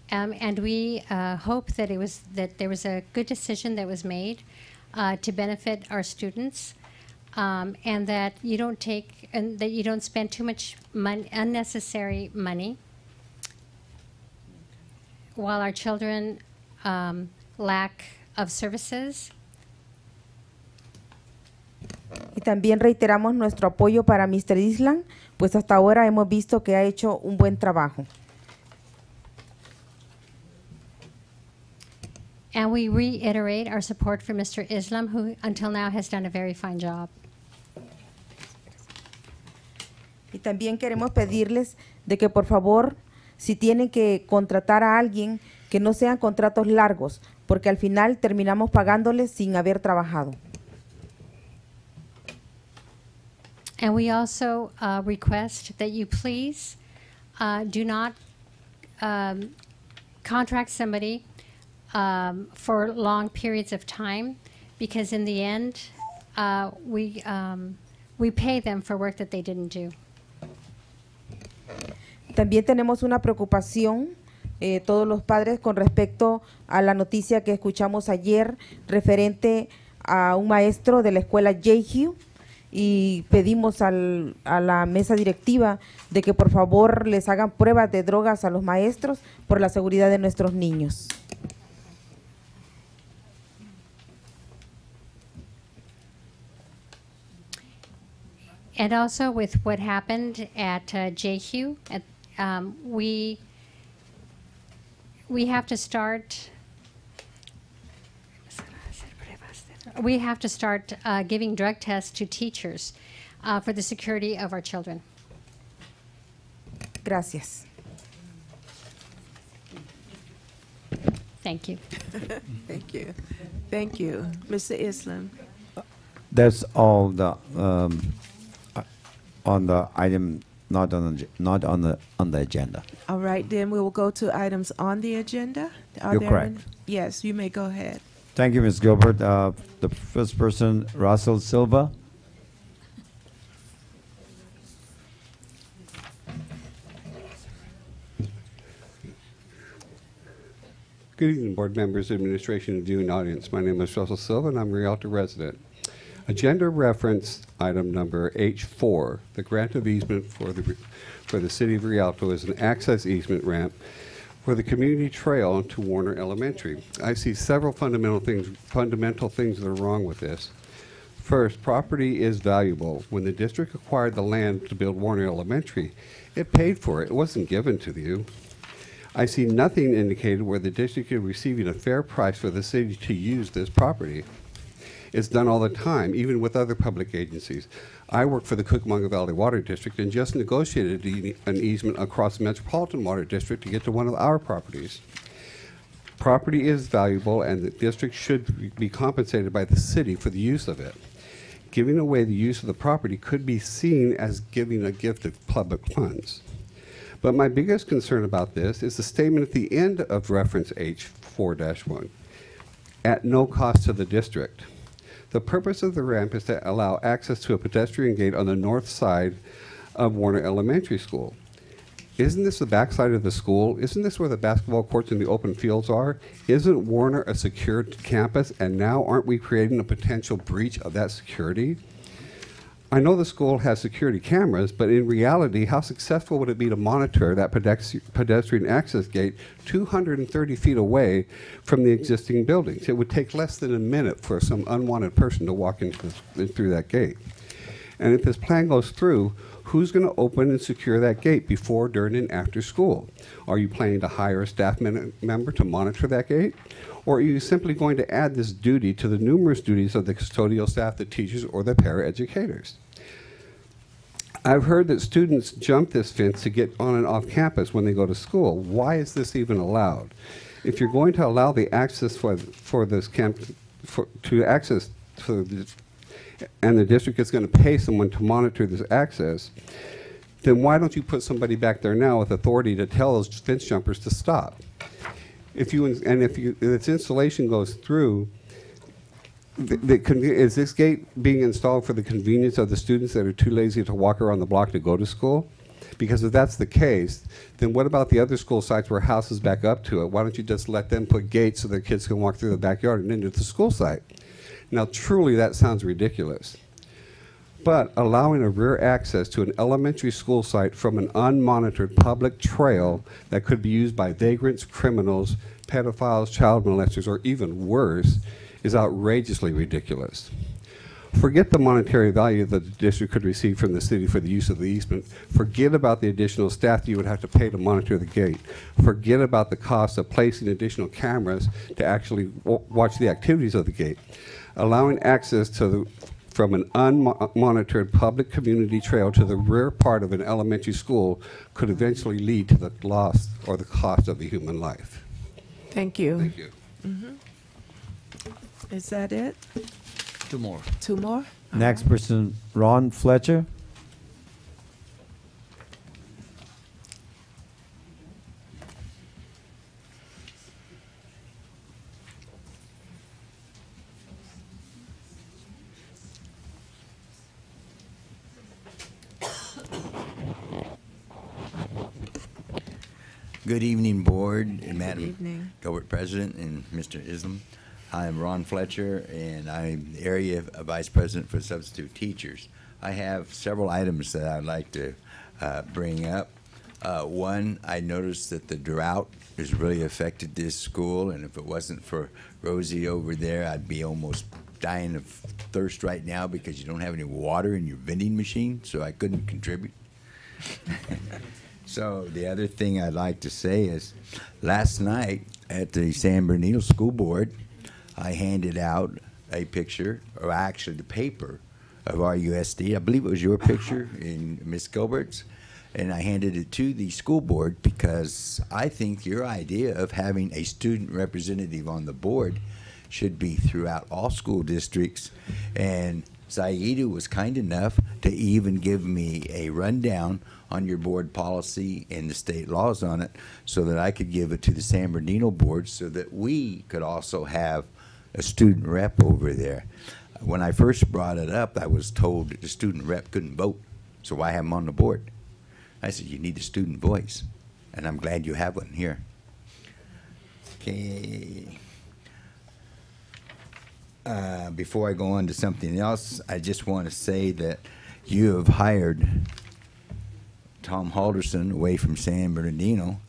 And we hope that there was a good decision that was made to benefit our students, and that you don't spend too much unnecessary money while our children lack of services. Y también reiteramos nuestro apoyo para Mr. Island, pues hasta ahora hemos visto que ha hecho un buen trabajo. And we reiterate our support for Mr. Islam, who until now has done a very fine job. Y también queremos pedirles de que por favor, si tienen que contratar a alguien, que no sean contratos largos, porque al final terminamos pagándoles sin haber trabajado. And we also request that you please do not contract somebody for long periods of time, because in the end, we pay them for work that they didn't do. También tenemos una preocupación, todos los padres, con respecto a la noticia que escuchamos ayer referente a un maestro de la escuela J.Hugh, y pedimos a la mesa directiva de que por favor les hagan pruebas de drogas a los maestros por la seguridad de nuestros niños. And also with what happened at JHU, we have to start. We have to start giving drug tests to teachers for the security of our children. Gracias. Thank you. Thank you. Thank you. Mr. Islam. That's all the on the item not on the agenda. All right, then we will go to items on the agenda. Are You're there correct. Yes, you may go ahead. Thank you, Ms. Gilbert. The first person, Russell Silva. Good evening, board members, administration, and viewing audience. My name is Russell Silva, and I'm a Rialto resident. Agenda reference item number H4, the grant of easement for the city of Rialto is an access easement ramp for the community trail to Warner Elementary. I see several fundamental things that are wrong with this. First, property is valuable. When the district acquired the land to build Warner Elementary, it paid for it. It wasn't given to you. I see nothing indicated where the district is receiving a fair price for the city to use this property. It's done all the time, even with other public agencies. I work for the Cucamonga Valley Water District and just negotiated an easement across the Metropolitan Water District to get to one of our properties. Property is valuable, and the district should be compensated by the city for the use of it. Giving away the use of the property could be seen as giving a gift of public funds. But my biggest concern about this is the statement at the end of reference H4-1, at no cost to the district. The purpose of the ramp is to allow access to a pedestrian gate on the north side of Warner Elementary School. Isn't this the backside of the school? Isn't this where the basketball courts and the open fields are? Isn't Warner a secured campus? And now aren't we creating a potential breach of that security? I know the school has security cameras, but in reality, how successful would it be to monitor that pedestrian access gate 230 feet away from the existing buildings? It would take less than a minute for some unwanted person to walk through that gate. And if this plan goes through, who's going to open and secure that gate before, during, and after school? Are you planning to hire a staff member to monitor that gate? Or are you simply going to add this duty to the numerous duties of the custodial staff, the teachers, or the paraeducators? I've heard that students jump this fence to get on and off campus when they go to school. Why is this even allowed? If you're going to allow the access for this camp to access and the district is going to pay someone to monitor this access, then why don't you put somebody back there now with authority to tell those fence jumpers to stop? If its installation goes through, is this gate being installed for the convenience of the students that are too lazy to walk around the block to go to school? Because if that's the case, then what about the other school sites where houses back up to it? Why don't you just let them put gates so their kids can walk through the backyard and into the school site? Now, truly, that sounds ridiculous. But allowing a rear access to an elementary school site from an unmonitored public trail that could be used by vagrants, criminals, pedophiles, child molesters, or even worse, is outrageously ridiculous. Forget the monetary value that the district could receive from the city for the use of the easement. Forget about the additional staff that you would have to pay to monitor the gate. Forget about the cost of placing additional cameras to actually watch the activities of the gate. Allowing access from an unmonitored public community trail to the rear part of an elementary school could eventually lead to the loss or the cost of a human life. Thank you. Thank you. Is that it? Two more. Two more? Next person, Ron Fletcher. Good evening, Board and Madam evening. Gilbert President and Mr. Islam. I'm Ron Fletcher, and I'm the Area Vice President for Substitute Teachers. I have several items that I'd like to bring up. One, I noticed that the drought has really affected this school, and if it wasn't for Rosie over there, I'd be almost dying of thirst right now because you don't have any water in your vending machine, so I couldn't contribute. So the other thing I'd like to say is last night at the San Bernardino School Board, I handed out a picture, or actually the paper, of RUSD. I believe it was your picture in Ms. Gilbert's, and I handed it to the school board because I think your idea of having a student representative on the board should be throughout all school districts. And Zaidu was kind enough to even give me a rundown on your board policy and the state laws on it so that I could give it to the San Bernardino board so that we could also have a student rep over there. When I first brought it up, I was told that the student rep couldn't vote, so why have him on the board? I said, you need a student voice, and I'm glad you have one here. Okay. Before I go on to something else, I just want to say that you have hired Tom Halderson away from San Bernardino,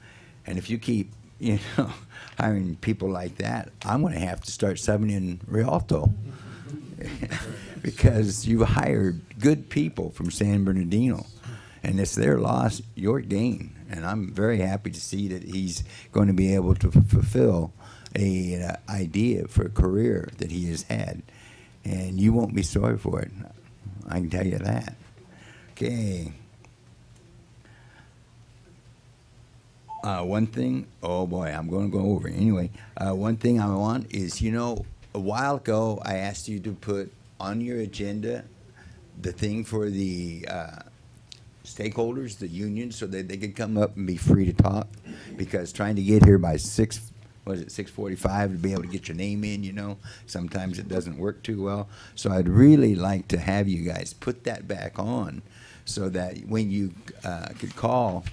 and if you keep, hiring people like that, I'm going to have to start subbing in Rialto because you've hired good people from San Bernardino, and it's their loss, your gain. And I'm very happy to see that he's going to be able to fulfill a idea for a career that he has had, and you won't be sorry for it. I can tell you that. Okay. One thing, oh boy, I'm going to go over it. Anyway, one thing I want is, a while ago I asked you to put on your agenda the thing for the stakeholders, the unions, so that they could come up and be free to talk, because trying to get here by 6:45 to be able to get your name in, sometimes it doesn't work too well. So I'd really like to have you guys put that back on so that when you could call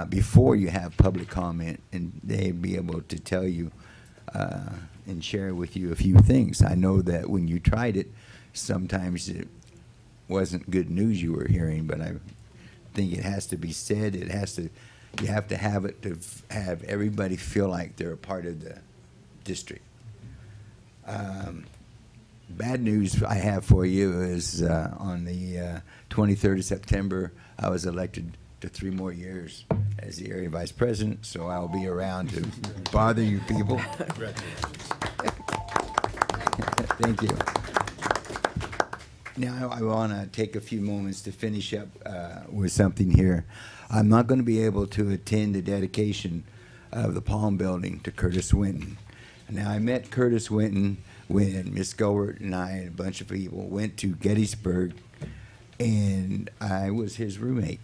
before you have public comment, and they'd be able to tell you and share with you a few things. I know that when you tried it, sometimes it wasn't good news you were hearing, but I think it has to be said. You have to have it to have everybody feel like they're a part of the district. Bad news I have for you is on the 23rd of September, I was elected to 3 more years as the area vice president, so I'll be around to bother you people. Thank you. Now I want to take a few moments to finish up with something here. I'm not going to be able to attend the dedication of the Palm Building to Curtis Winton. Now I met Curtis Winton when Miss Gilbert and I and a bunch of people went to Gettysburg, and I was his roommate.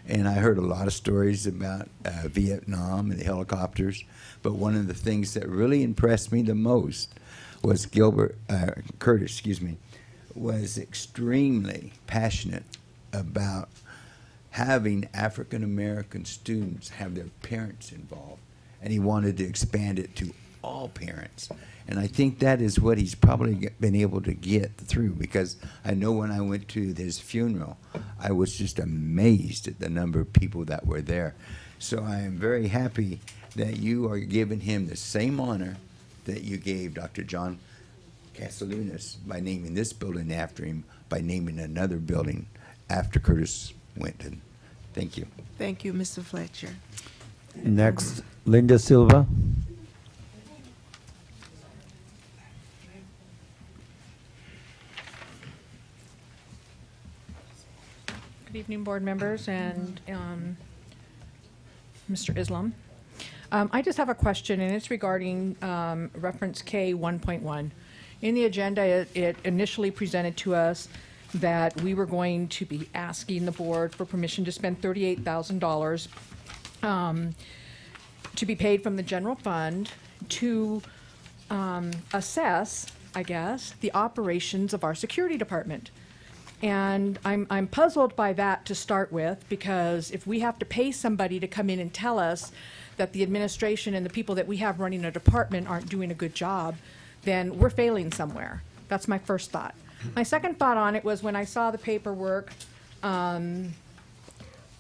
And I heard a lot of stories about Vietnam and the helicopters, but one of the things that really impressed me the most was Curtis, was extremely passionate about having African American students have their parents involved, and he wanted to expand it to all parents. And I think that is what he's probably been able to get through, because I know when I went to his funeral, I was just amazed at the number of people that were there. So I am very happy that you are giving him the same honor that you gave Dr. John Castellanos by naming this building after him, by naming another building after Curtis Winton. Thank you. Thank you, Mr. Fletcher. Next, Linda Silva. Good evening, board members and Mr. Islam. I just have a question, and it's regarding reference K 1.1. In the agenda, it initially presented to us that we were going to be asking the board for permission to spend $38,000 to be paid from the general fund to assess, I guess, the operations of our security department. And I'm puzzled by that to start with, because if we have to pay somebody to come in and tell us that the administration and the people that we have running a department aren't doing a good job, then we're failing somewhere. That's my first thought. My second thought on it was when I saw the paperwork in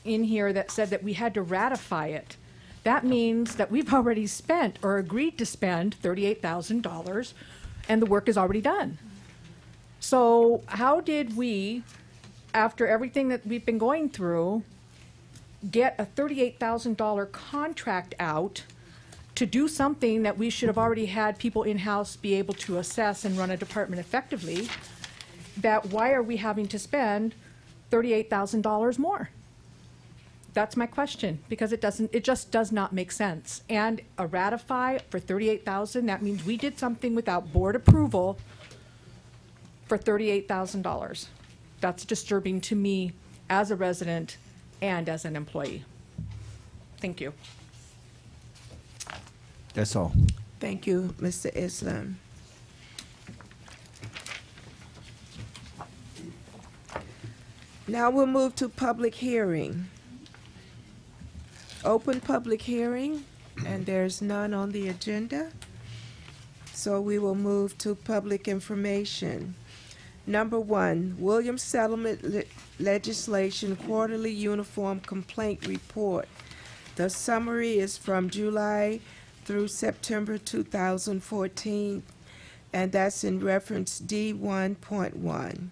here that said that we had to ratify it. That means that we've already spent or agreed to spend $38,000 and the work is already done. So how did we, after everything that we've been going through, get a $38,000 contract out to do something that we should have already had people in-house be able to assess and run a department effectively? That why are we having to spend $38,000 more? That's my question, because it just does not make sense. And a ratify for $38,000, that means we did something without board approval for $38,000. That's disturbing to me as a resident and as an employee. Thank you. That's all. Thank you, Mr. Islam. Now we'll move to public hearing. Open public hearing. And there's none on the agenda. So we will move to public information. Number 1, Williams Settlement Legislation Quarterly Uniform Complaint Report. The summary is from July through September 2014, and that's in reference D1.1.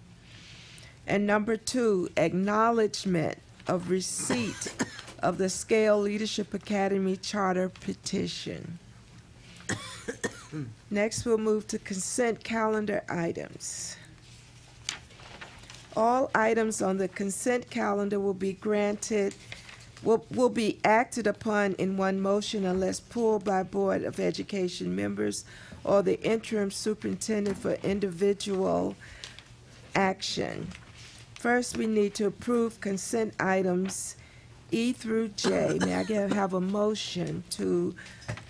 And number 2, acknowledgement of receipt of the Scale Leadership Academy Charter Petition. Next, we'll move to consent calendar items. All items on the consent calendar will be will be acted upon in one motion unless pulled by Board of Education members or the interim superintendent for individual action. First, we need to approve consent items E through J. May I have a motion to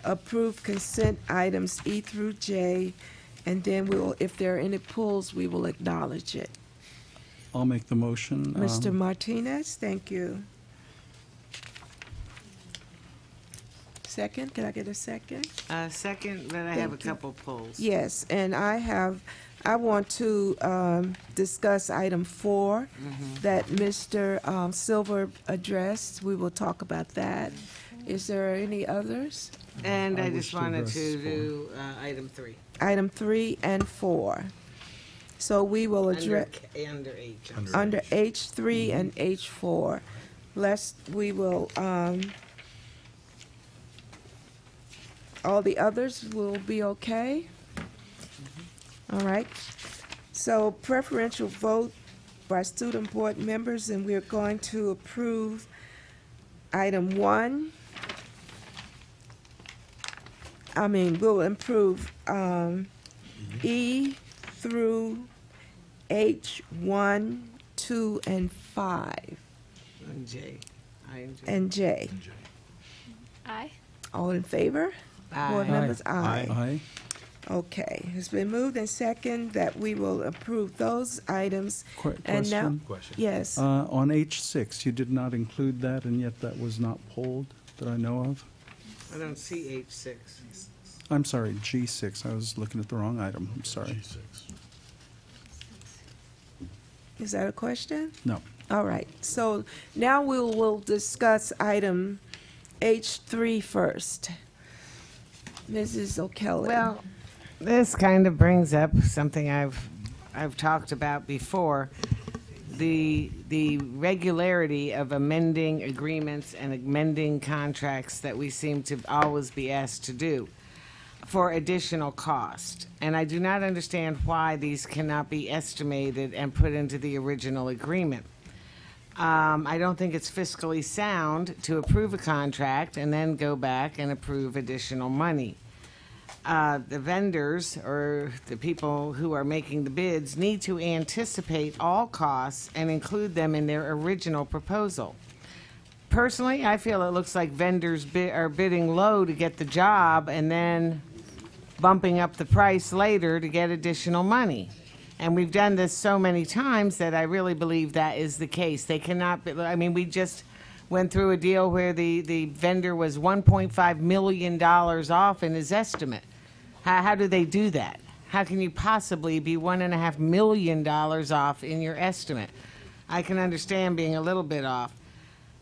approve consent items E through J, and then if there are any pulls, we will acknowledge it. I'll make the motion. Mr. Martinez, thank you. Second, can I get a second? Second, but I have a couple polls. Yes, and I want to discuss item 4 that Mr. Silver addressed. We will talk about that. Is there any others? And I just wanted to do item 3. Item 3 and 4. So we will address Under H. under H3 and H4. We will, all the others will be okay? All right. So preferential vote by student board members, and we're going to approve item 1. We'll improve E through H, 1, 2, and 5. And J. And J. Aye. All in favor? Aye. Board members, Aye. Aye. Okay, it's been moved and second that we will approve those items. And now, yes. On H6, you did not include that, and yet that was not pulled that I know of. I don't see H6. I'm sorry, G6. I was looking at the wrong item. I'm sorry. Is that a question? No. All right, so now we'll discuss item H3 first. Mrs. O'Kelly. Well, this kind of brings up something I've talked about before. The regularity of amending agreements and amending contracts that we seem to always be asked to do for additional cost. And I do not understand why these cannot be estimated and put into the original agreement. I don't think it's fiscally sound to approve a contract and then go back and approve additional money. The vendors or the people who are making the bids need to anticipate all costs and include them in their original proposal. Personally, I feel it looks like vendors are bidding low to get the job and then bumping up the price later to get additional money. And we've done this so many times that I really believe that is the case. They cannot be, we just went through a deal where the vendor was $1.5 million off in his estimate. How do they do that? How can you possibly be $1.5 million off in your estimate? I can understand being a little bit off.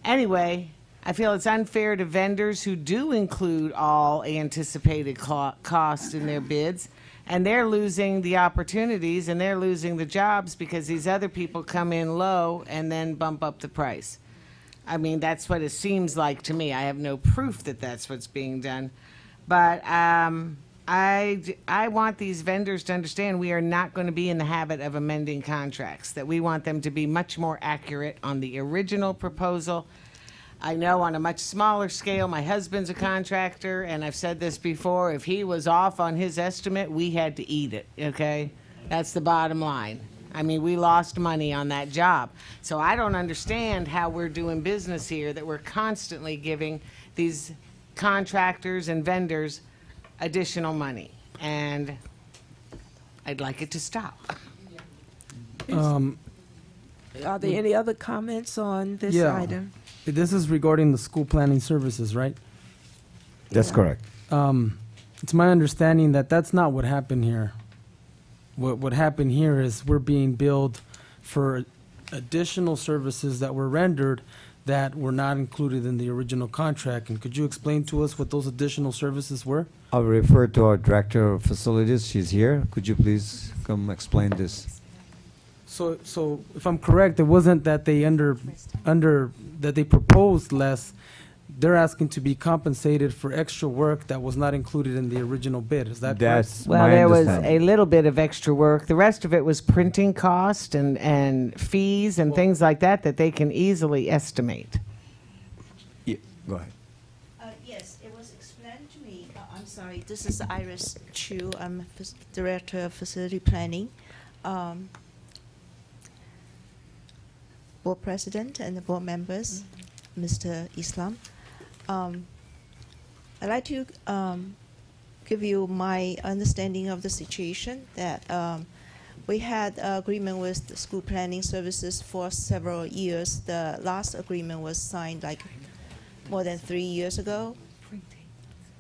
Anyway, I feel it's unfair to vendors who do include all anticipated costs in their bids, and they're losing the opportunities and they're losing the jobs because these other people come in low and then bump up the price. That's what it seems like to me. I have no proof that that's what's being done. But I want these vendors to understand we are not going to be in the habit of amending contracts, that we want them to be much more accurate on the original proposal. I know on a much smaller scale, my husband's a contractor, and I've said this before, if he was off on his estimate, we had to eat it, okay? That's the bottom line. We lost money on that job. So I don't understand how we're doing business here, that we're constantly giving these contractors and vendors additional money. And I'd like it to stop. Are there any other comments on this item? This is regarding the school planning services, right? That's correct. It's my understanding that that's not what happened here. What happened here is we're being billed for additional services that were rendered that were not included in the original contract. And could you explain to us what those additional services were? I'll refer to our Director of Facilities. She's here. Could you please come explain this? So if I'm correct, it wasn't that they that they proposed less. They're asking to be compensated for extra work that was not included in the original bid. Is that correct? Well, there was a little bit of extra work. The rest of it was printing cost and fees and things like that that they can easily estimate. Yeah, go ahead. Yes, it was explained to me. I'm sorry, this is Iris Chu. I'm Director of Facility Planning. Board President and the board members, Mr. Islam. I'd like to give you my understanding of the situation that we had an agreement with the school planning services for several years. The last agreement was signed like more than 3 years ago.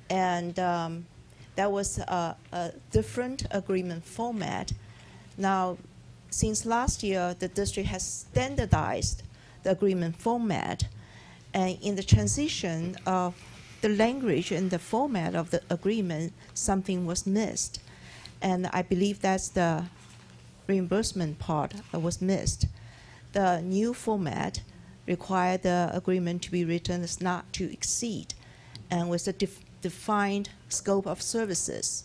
And that was a different agreement format. Now, since last year, the district has standardized the agreement format. And in the transition of the language and the format of the agreement, something was missed. And I believe that's the reimbursement part that was missed. The new format required the agreement to be written as not to exceed and with a defined scope of services.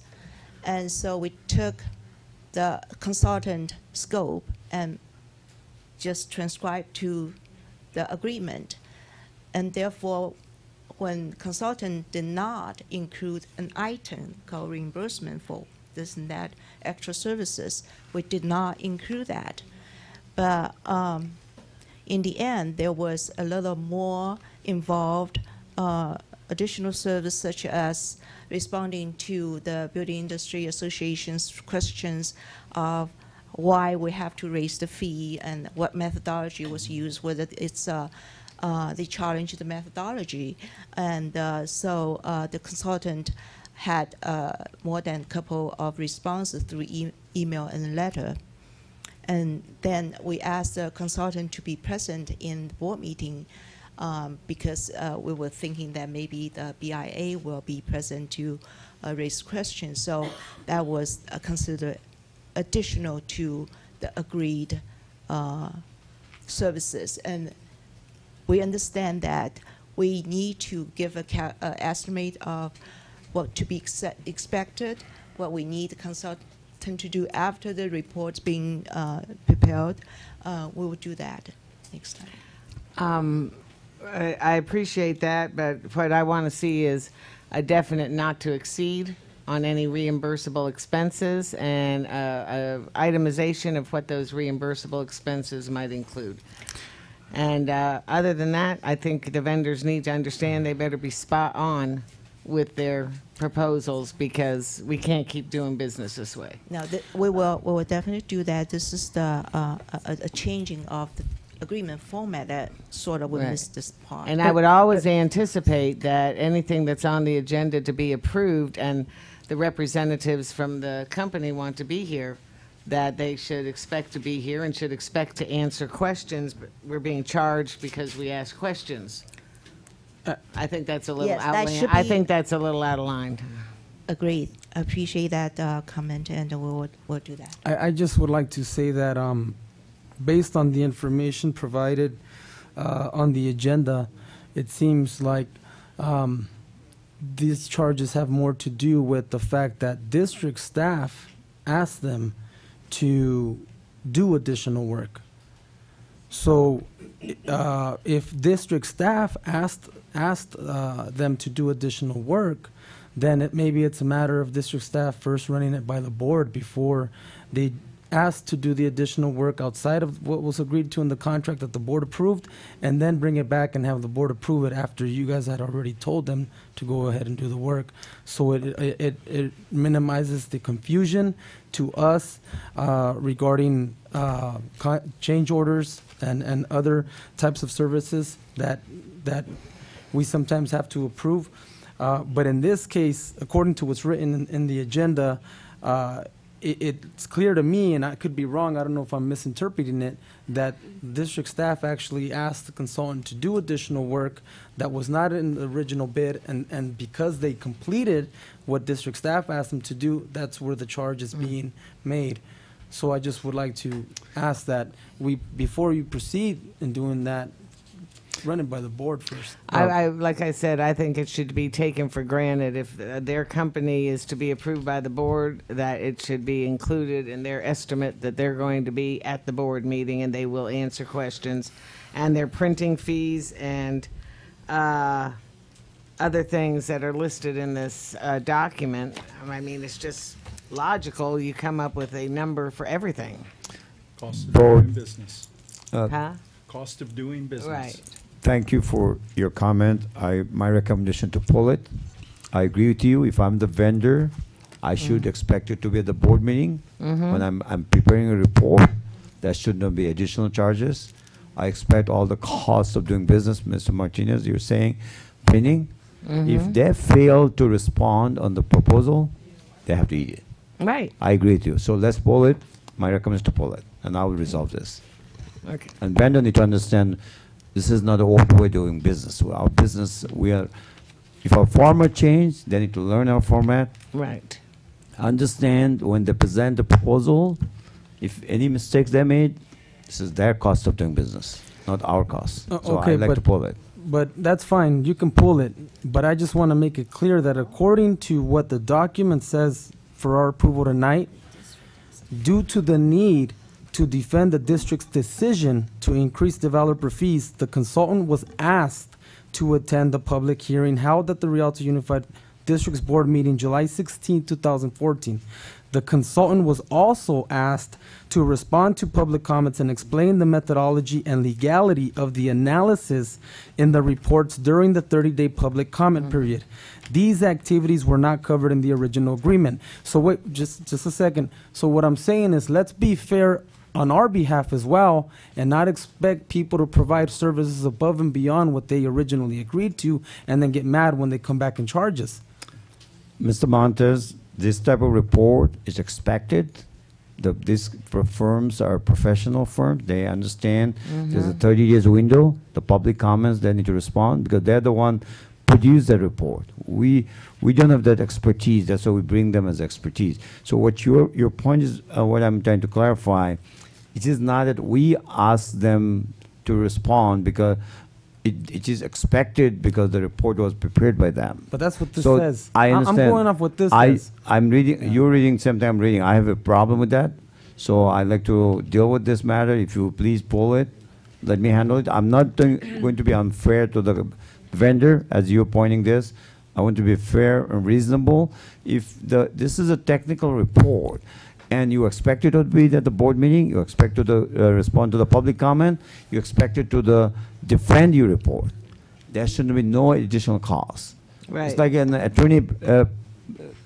And so we took the consultant scope and just transcribed to the agreement. And therefore, when consultant did not include an item called reimbursement for this and that extra services, we did not include that. But in the end, there was a little more involved additional service, such as responding to the Building Industry Association's questions of why we have to raise the fee and what methodology was used, whether it's they challenged the methodology. And so the consultant had more than a couple of responses through email and letter. And then we asked the consultant to be present in the board meeting because we were thinking that maybe the BIA will be present to raise questions. So that was considered additional to the agreed services. And we understand that we need to give an estimate of what to be expected, what we need the consultant to do after the report's being prepared. We will do that next time. I appreciate that, but what I want to see is a definite not to exceed on any reimbursable expenses and a itemization of what those reimbursable expenses might include. And other than that, I think the vendors need to understand they better be spot on with their proposals because we can't keep doing business this way. No, we will definitely do that. This is the a changing of the agreement format that sort of will miss this part. And I would always anticipate that anything that's on the agenda to be approved and the representatives from the company want to be here, that they should expect to be here and should expect to answer questions. But we're being charged because we ask questions. I think that's a little I think that's a little out of line. Agreed. I appreciate that comment, and we'll do that. I just would like to say that based on the information provided on the agenda, it seems like these charges have more to do with the fact that district staff asked them to do additional work. So if district staff asked them to do additional work, then maybe it's a matter of district staff first running it by the board before they asked to do the additional work outside of what was agreed to in the contract that the board approved, and then bring it back and have the board approve it after you guys had already told them to go ahead and do the work. So it minimizes the confusion to us regarding change orders and other types of services that we sometimes have to approve. But in this case, according to what's written in the agenda, it's clear to me, and I could be wrong, I don't know if I'm misinterpreting it, that district staff actually asked the consultant to do additional work that was not in the original bid, and because they completed what district staff asked them to do, that's where the charge is being made. So I just would like to ask that before you proceed in doing that, run it by the board first. Like I said, I think it should be taken for granted if their company is to be approved by the board, that it should be included in their estimate that they're going to be at the board meeting and they will answer questions. And their printing fees and other things that are listed in this document, I mean, it's just logical. You come up with a number for everything. Cost of Board. doing business. Cost of doing business. Right. Thank you for your comment. My recommendation to pull it. I agree with you. If I'm the vendor, I should expect it to be at the board meeting. When I'm preparing a report, there should not be additional charges. I expect all the costs of doing business, Mr. Martinez, you're saying, printing. If they fail to respond on the proposal, they have to eat it. Right. I agree with you. So let's pull it. My recommendation is to pull it, and I will resolve this. Okay. And vendor need to understand this is not the old way doing business. Our business, if our format change, they need to learn our format. Right. Understand when they present the proposal, if any mistakes they made, this is their cost of doing business, not our cost. So Okay, I'd like to pull it. But that's fine, you can pull it, but I just want to make it clear that according to what the document says for our approval tonight, due to the need to defend the district's decision to increase developer fees, the consultant was asked to attend the public hearing held at the Rialto Unified Districts Board meeting July 16, 2014. The consultant was also asked to respond to public comments and explain the methodology and legality of the analysis in the reports during the 30-day public comment period. These activities were not covered in the original agreement. So wait, just a second. So what I'm saying is, let's be fair on our behalf as well, and not expect people to provide services above and beyond what they originally agreed to, and then get mad when they come back and charge us. Mr. Montes, this type of report is expected. These firms are professional firms. They understand there's a 30 days window. The public comments, they need to respond because they're the one produce the report. We don't have that expertise. That's why we bring them as expertise. So what your point is, what I'm trying to clarify, it is not that we ask them to respond because it is expected because the report was prepared by them. But that's what this So says. I understand. I'm going off what this says. I'm reading, you're reading, same time I'm reading. I have a problem with that. So I'd like to deal with this matter. If you please pull it, let me handle it. I'm not going to be unfair to the vendor as you're pointing this. I want to be fair and reasonable. If this is a technical report and you expect it to be at the board meeting, you expect it to respond to the public comment, you expect it to defend your report, there shouldn't be no additional cost. Right. It's like an attorney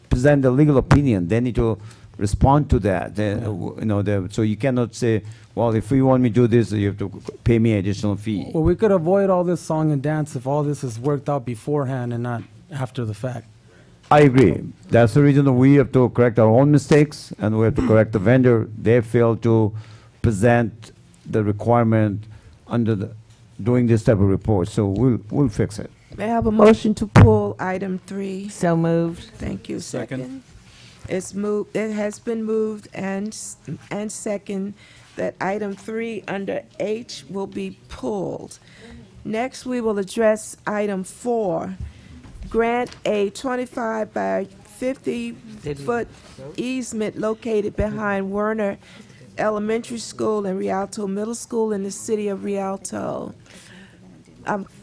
present a legal opinion, they need to respond to that. So you cannot say, well, if you want me to do this, you have to pay me additional fee. Well, we could avoid all this song and dance if all this is worked out beforehand and not after the fact. I agree. That's the reason that we have to correct our own mistakes and we have to correct the vendor. They failed to present the requirement under doing this type of report. So we'll fix it. May I have a motion to pull item 3? So moved. Thank you. Second. It's moved. It has been moved and second that item 3 under H will be pulled. Next, we will address item 4. Grant a 25 by 50-foot easement located behind Werner Elementary School and Rialto Middle School in the city of Rialto.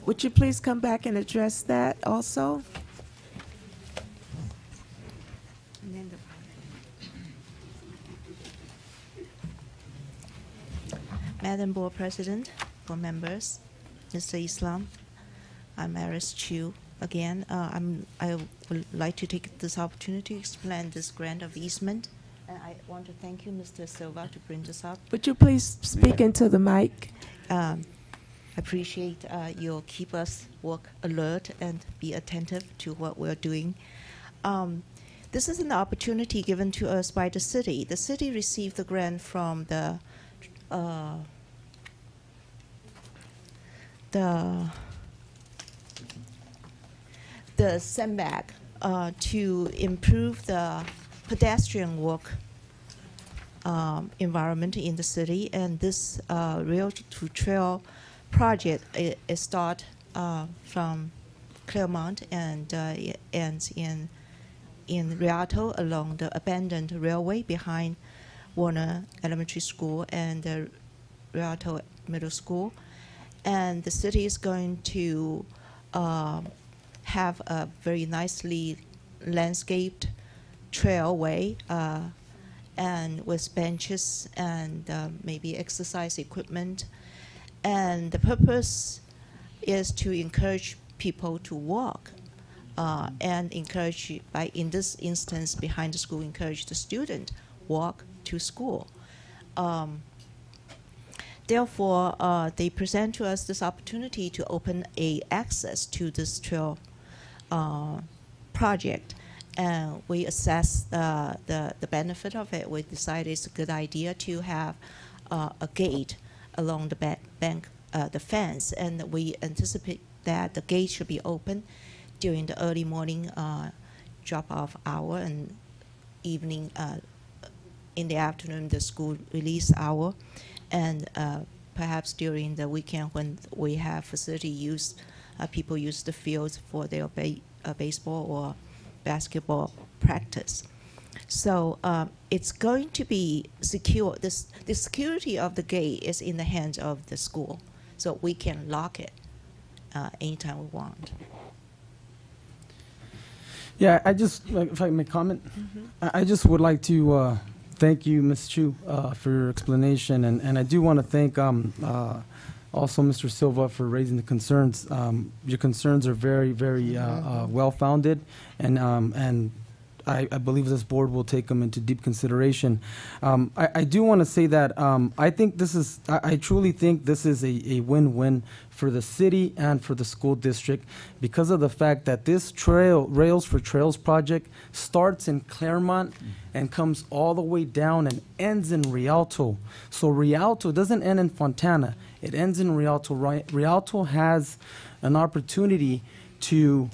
Would you please come back and address that also? Madam Board President, board members, Mr. Islam, I'm Aris Chu. Again, I would like to take this opportunity to explain this grant of easement. And I want to thank you, Mr. Silva, to bring this up. Would you please speak into the mic? appreciate you'll keep us work alert and be attentive to what we're doing. This is an opportunity given to us by the city. The city received the grant from the SEMBAG to improve the pedestrian walk environment in the city, and this Rialto to Trail project is start from Claremont and ends in Rialto along the abandoned railway behind Warner Elementary School and the Rialto Middle School. And the city is going to have a very nicely landscaped trailway and with benches and maybe exercise equipment. And the purpose is to encourage people to walk and encourage, by in this instance behind the school, encourage the student walk to school. Therefore, they present to us this opportunity to open a access to this trail project. And we assess the benefit of it. We decided it's a good idea to have a gate along the the fence, and we anticipate that the gate should be open during the early morning drop-off hour and evening in the afternoon the school release hour, and perhaps during the weekend when we have facility use, people use the fields for their baseball or basketball practice. So it's going to be secure. The security of the gate is in the hands of the school, so we can lock it anytime we want. Yeah, I just, if I may comment, I just would like to thank you, Ms. Chu, for your explanation, and I do want to thank also Mr. Silva for raising the concerns. Your concerns are very, very well-founded, and I believe this board will take them into deep consideration. I do want to say that I think this is, I truly think this is a win-win for the city and for the school district, because of the fact that this Rails for Trails project starts in Claremont and comes all the way down and ends in Rialto. So Rialto doesn't end in Fontana, it ends in Rialto. Rialto has an opportunity to,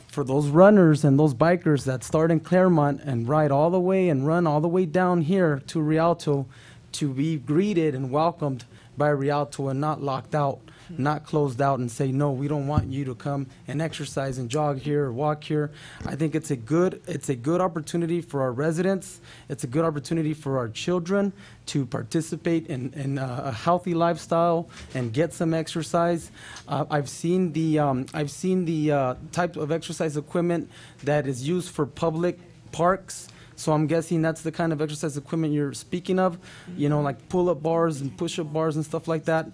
for those runners and those bikers that start in Claremont and ride all the way and run all the way down here to Rialto, to be greeted and welcomed by Rialto and not locked out, not closed out and say, no, we don't want you to come and exercise and jog here or walk here. I think it's a good opportunity for our residents. It's a good opportunity for our children to participate in a healthy lifestyle and get some exercise. I've seen the type of exercise equipment that is used for public parks. So I'm guessing that's the kind of exercise equipment you're speaking of, you know, like pull-up bars and push-up bars and stuff like that.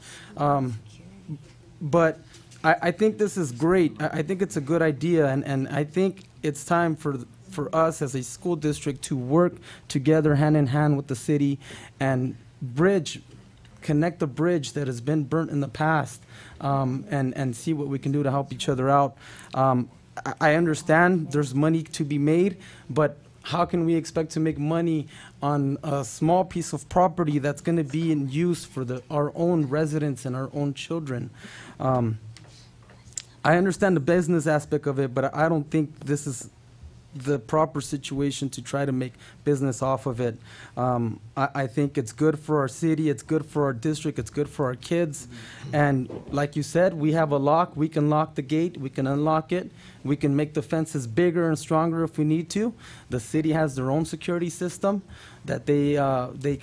But I think this is great. I think it's a good idea, and I think it's time for us as a school district to work together hand in hand with the city and connect the bridge that has been burnt in the past, and see what we can do to help each other out. I understand there's money to be made, but how can we expect to make money on a small piece of property that's going to be in use for our own residents and our own children? I understand the business aspect of it, but I don't think this is the proper situation to try to make business off of it. I think it's good for our city, it's good for our district, it's good for our kids. And like you said, we have a lock. We can lock the gate, we can unlock it, we can make the fences bigger and stronger if we need to. The city has their own security system that they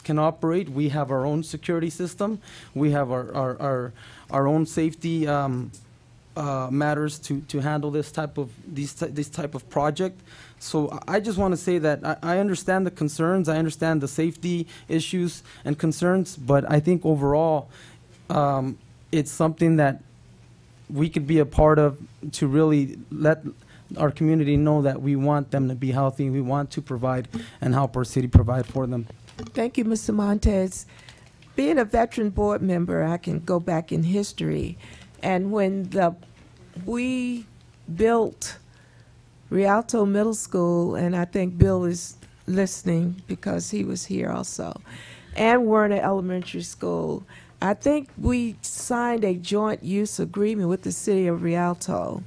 can operate. We have our own security system. We have our own safety matters to handle this type of project. So I just want to say that I understand the concerns, I understand the safety issues and concerns, but I think overall it's something that we could be a part of to really let our community know that we want them to be healthy, we want to provide and help our city provide for them. Thank you, Mr. Montez. being a veteran board member, I can go back in history. And when we built Rialto Middle School, and I think Bill is listening because he was here also, and Werner Elementary School, I think we signed a joint use agreement with the city of Rialto.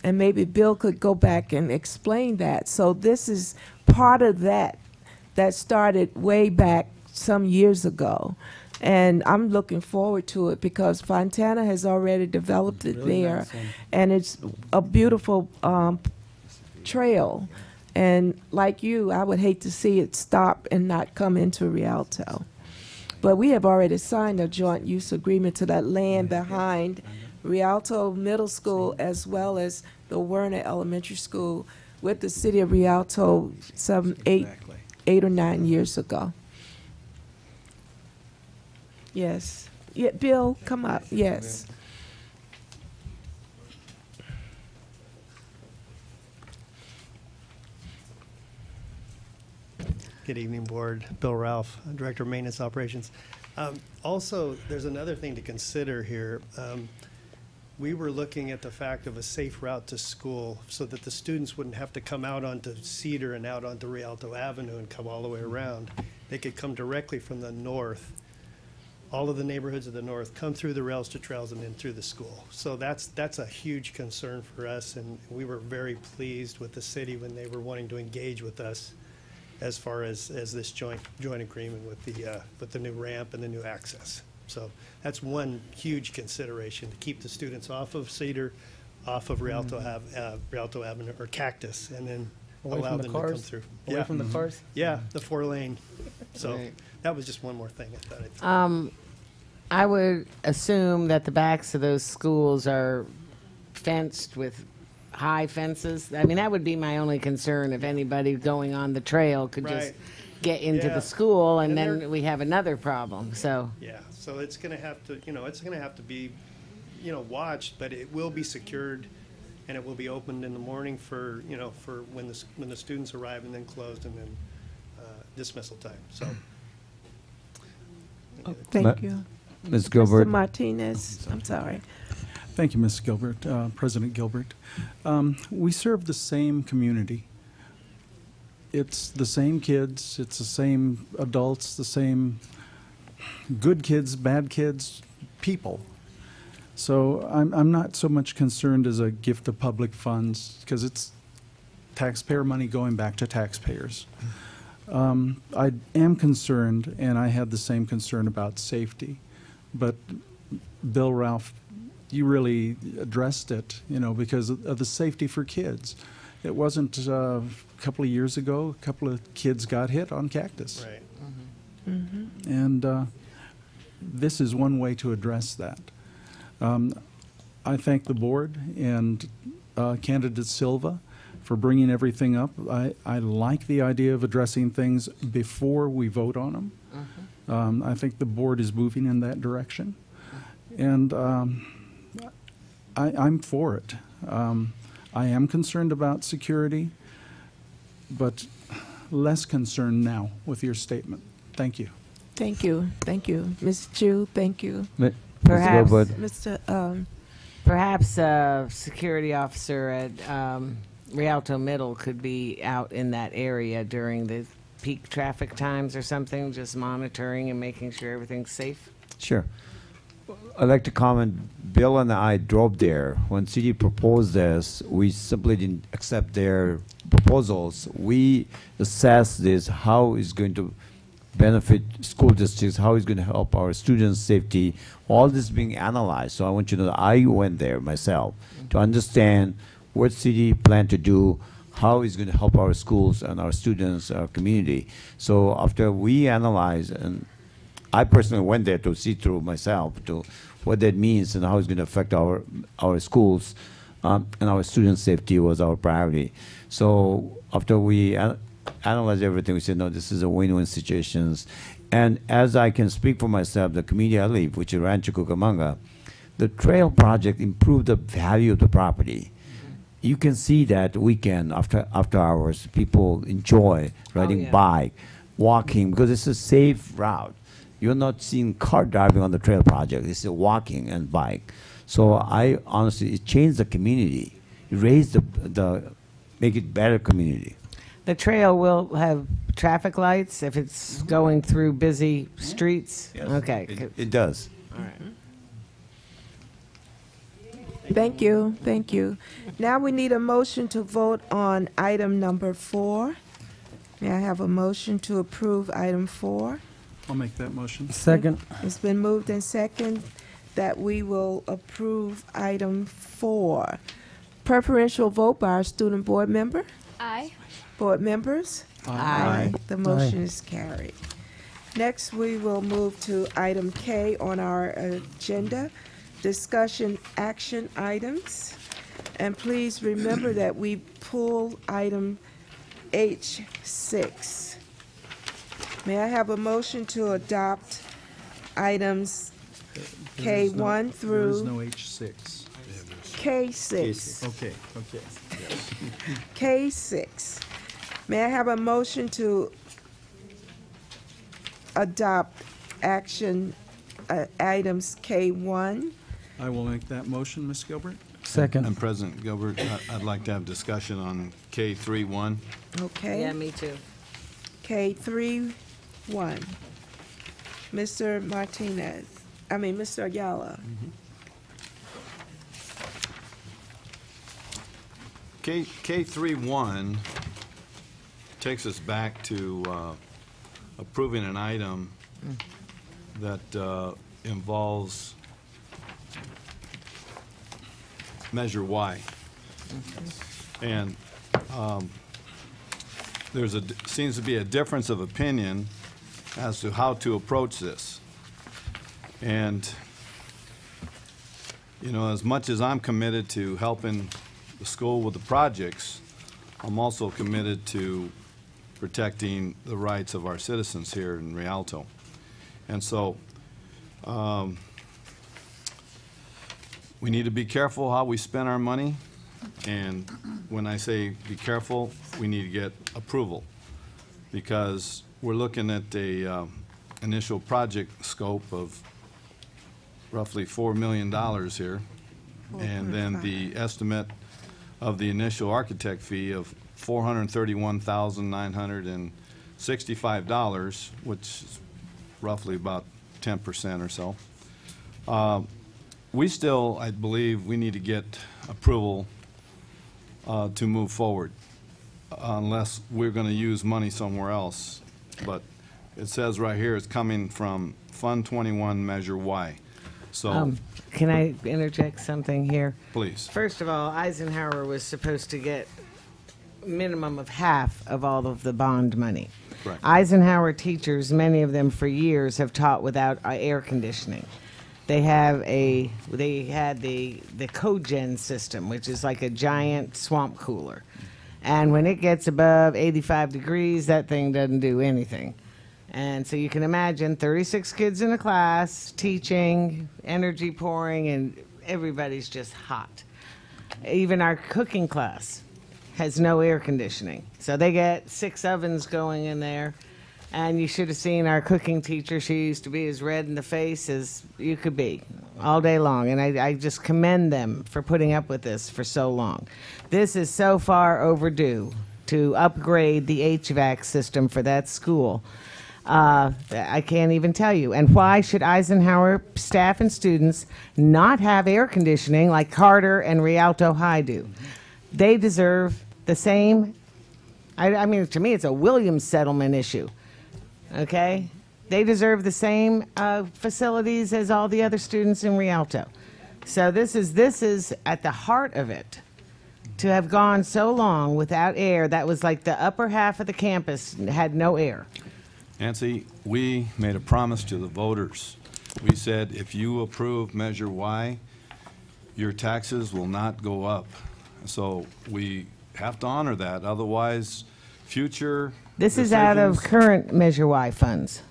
And maybe Bill could go back and explain that. So this is part of that started way back some years ago. And I'm looking forward to it because Fontana has already developed it Really there. nice one. And it's a beautiful trail. And like you, I would hate to see it stop and not come into Rialto. But we have already signed a joint use agreement to that land behind Rialto Middle School as well as the Werner Elementary School with the city of Rialto some eight or 9 years ago. Yes. Yeah, Bill, come up. Yes. Good evening, Board. Bill Ralph, Director of Maintenance Operations. Also, there's another thing to consider here. We were looking at the fact of a safe route to school so that the students wouldn't have to come out onto Cedar and out onto Rialto Avenue and come all the way around. They could come directly from the north, all of the neighborhoods of the north, come through the rails to trails and then through the school. So that's a huge concern for us, and we were very pleased with the city when they were wanting to engage with us as far as this joint agreement with the new ramp and the new access. So that's one huge consideration, to keep the students off of Cedar, off of Rialto Avenue or Cactus, and then Away allow from the them to come cars? through. Away from the cars? Yeah, the 4-lane. So Right. that was just one more thing I thought I'd throw. I would assume that the backs of those schools are fenced with high fences. I mean, that would be my only concern if anybody going on the trail could just Right. get into Yeah. the school, and And then they're- we have another problem. So Yeah, so it's going to have to, it's going to have to be, watched, but it will be secured, and it will be opened in the morning for, for when the students arrive, and then closed, and then dismissal time. So. Thank you. Ms. Gilbert. Mr. Martinez, I'm sorry. Thank you, Ms. Gilbert, President Gilbert. We serve the same community. It's the same kids, it's the same adults, the same good kids, bad kids, people. So I'm not so much concerned as a gift of public funds, because it's taxpayer money going back to taxpayers. I am concerned, and I had the same concern about safety, but Bill Ralph, you really addressed it, because of the safety for kids. It wasn't a couple of years ago, a couple of kids got hit on Cactus. Right. And this is one way to address that. I thank the board and candidate Silva for bringing everything up. I like the idea of addressing things before we vote on them. I think the board is moving in that direction. And I'm for it. I am concerned about security, but less concerned now with your statement. Thank you. Thank you. Thank you. Ms. Chu, thank you. Perhaps, Mr. perhaps a security officer at Rialto Middle could be out in that area during the peak traffic times or something, just monitoring and making sure everything's safe. Sure. I'd like to comment, Bill and I drove there. When city proposed this, we simply didn't accept their proposals. We assessed this, how it's going to benefit school districts, how it's going to help our students' safety, all this being analyzed. So I want you to know that I went there myself to understand what city plan to do, how it's going to help our schools and our students, our community. So after we analyze, and I personally went there to see through myself to what that means and how it's going to affect our schools and our students' safety was our priority. So after we analyzed everything, we said, no, this is a win-win situation. And as I can speak for myself, the community I live, which is Rancho Cucamonga, the trail project improved the value of the property. You can see that weekend after hours, people enjoy riding bike, walking, because it's a safe route. you're not seeing car driving on the trail project. It's walking and bike. So I honestly, it changed the community. It raised make it better community. The trail will have traffic lights if it's going through busy streets? Yes. Okay. It does. All right. Thank you, thank you. Now we need a motion to vote on item number 4. May I have a motion to approve item 4? I'll make that motion. Second. It's been moved and second that we will approve item 4. Preferential vote by our student board member. Aye. Board members? Aye. The motion is carried. Next, we will move to item K on our agenda, discussion action items. And please remember that we pull item H6. May I have a motion to adopt items K1 There is through no H6. K6? Okay, okay. K6. May I have a motion to adopt action items K1? I will make that motion, Ms. Gilbert. Second. And President Gilbert, I'd like to have discussion on K31. Okay. Yeah, me too. K31. Mr. Martinez, Mr. Ayala. K31 takes us back to approving an item that involves Measure Y. And seems to be a difference of opinion as to how to approach this. And, as much as I'm committed to helping the school with the projects, I'm also committed to protecting the rights of our citizens here in Rialto. And so we need to be careful how we spend our money. And when I say be careful, we need to get approval, because we're looking at the initial project scope of roughly $4 million here, and then the estimate of the initial architect fee of $431,965, which is roughly about 10% or so. We still, I believe, we need to get approval to move forward, unless we're going to use money somewhere else. But it says right here it's coming from Fund 21 Measure Y. So, Can I interject something here? please. First of all, Eisenhower was supposed to get minimum of half of all of the bond money. Right. Eisenhower teachers, many of them for years, have taught without air conditioning. They had the cogen system, which is like a giant swamp cooler. And when it gets above 85 degrees, that thing doesn't do anything. And so you can imagine 36 kids in a class, teaching, energy pouring, and everybody's just hot. Even our cooking class has no air conditioning. So they get 6 ovens going in there. And you should have seen our cooking teacher. She used to be as red in the face as you could be all day long. And I just commend them for putting up with this for so long. This is so far overdue to upgrade the HVAC system for that school. I can't even tell you. And why should Eisenhower staff and students not have air conditioning like Carter and Rialto High do? They deserve the same. I mean, to me, it's a Williams settlement issue. Okay? They deserve the same facilities as all the other students in Rialto. So this is at the heart of it. To have gone so long without air, that was like the upper half of the campus had no air. Nancy, we made a promise to the voters. We said, if you approve Measure Y, your taxes will not go up. So we have to honor that. Otherwise, future This is out of decisions- current Measure Y funds.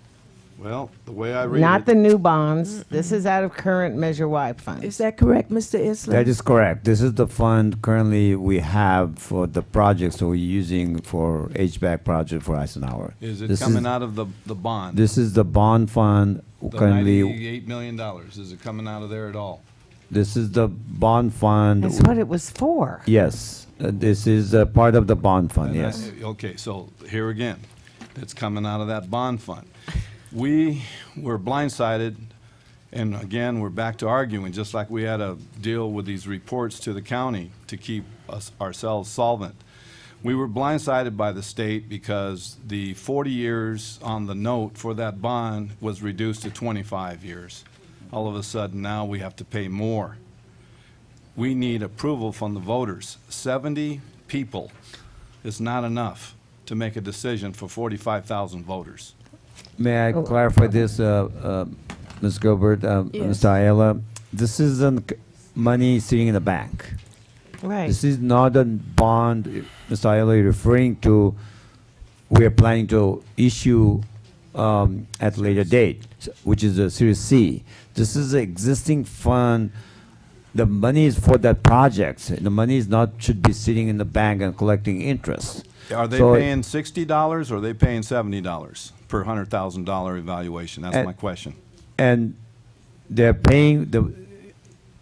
Well, the way I read Not it, the new bonds. This is out of current Measure Y funds. Is that correct, Mr. Islam? That is correct. This is the fund currently we have for the projects that we're using for HVAC project for Eisenhower. is it This coming out of the bond? This is the bond fund The currently. $98 million, is it coming out of there at all? This is the bond fund. That's what it was for. Yes, this is part of the bond fund, And yes. okay, so here again, it's coming out of that bond fund. We were blindsided, and again, we're back to arguing, just like we had to deal with these reports to the county to keep ourselves solvent. We were blindsided by the state because the 40 years on the note for that bond was reduced to 25 years. All of a sudden, now we have to pay more. We need approval from the voters. 70 people is not enough to make a decision for 45,000 voters. May I clarify this, Ms. Gilbert, Yes. Mr. Ayala? This isn't money sitting in the bank. Right. This is not a bond, Mr. Ayala, you're referring to, we are planning to issue at a later date, which is a Series C. This is an existing fund. The money is for that project. The money is not, should be sitting in the bank and collecting interest. Are they So- paying $60 or are they paying $70 per $100,000 evaluation? That's And- my question. And they're paying the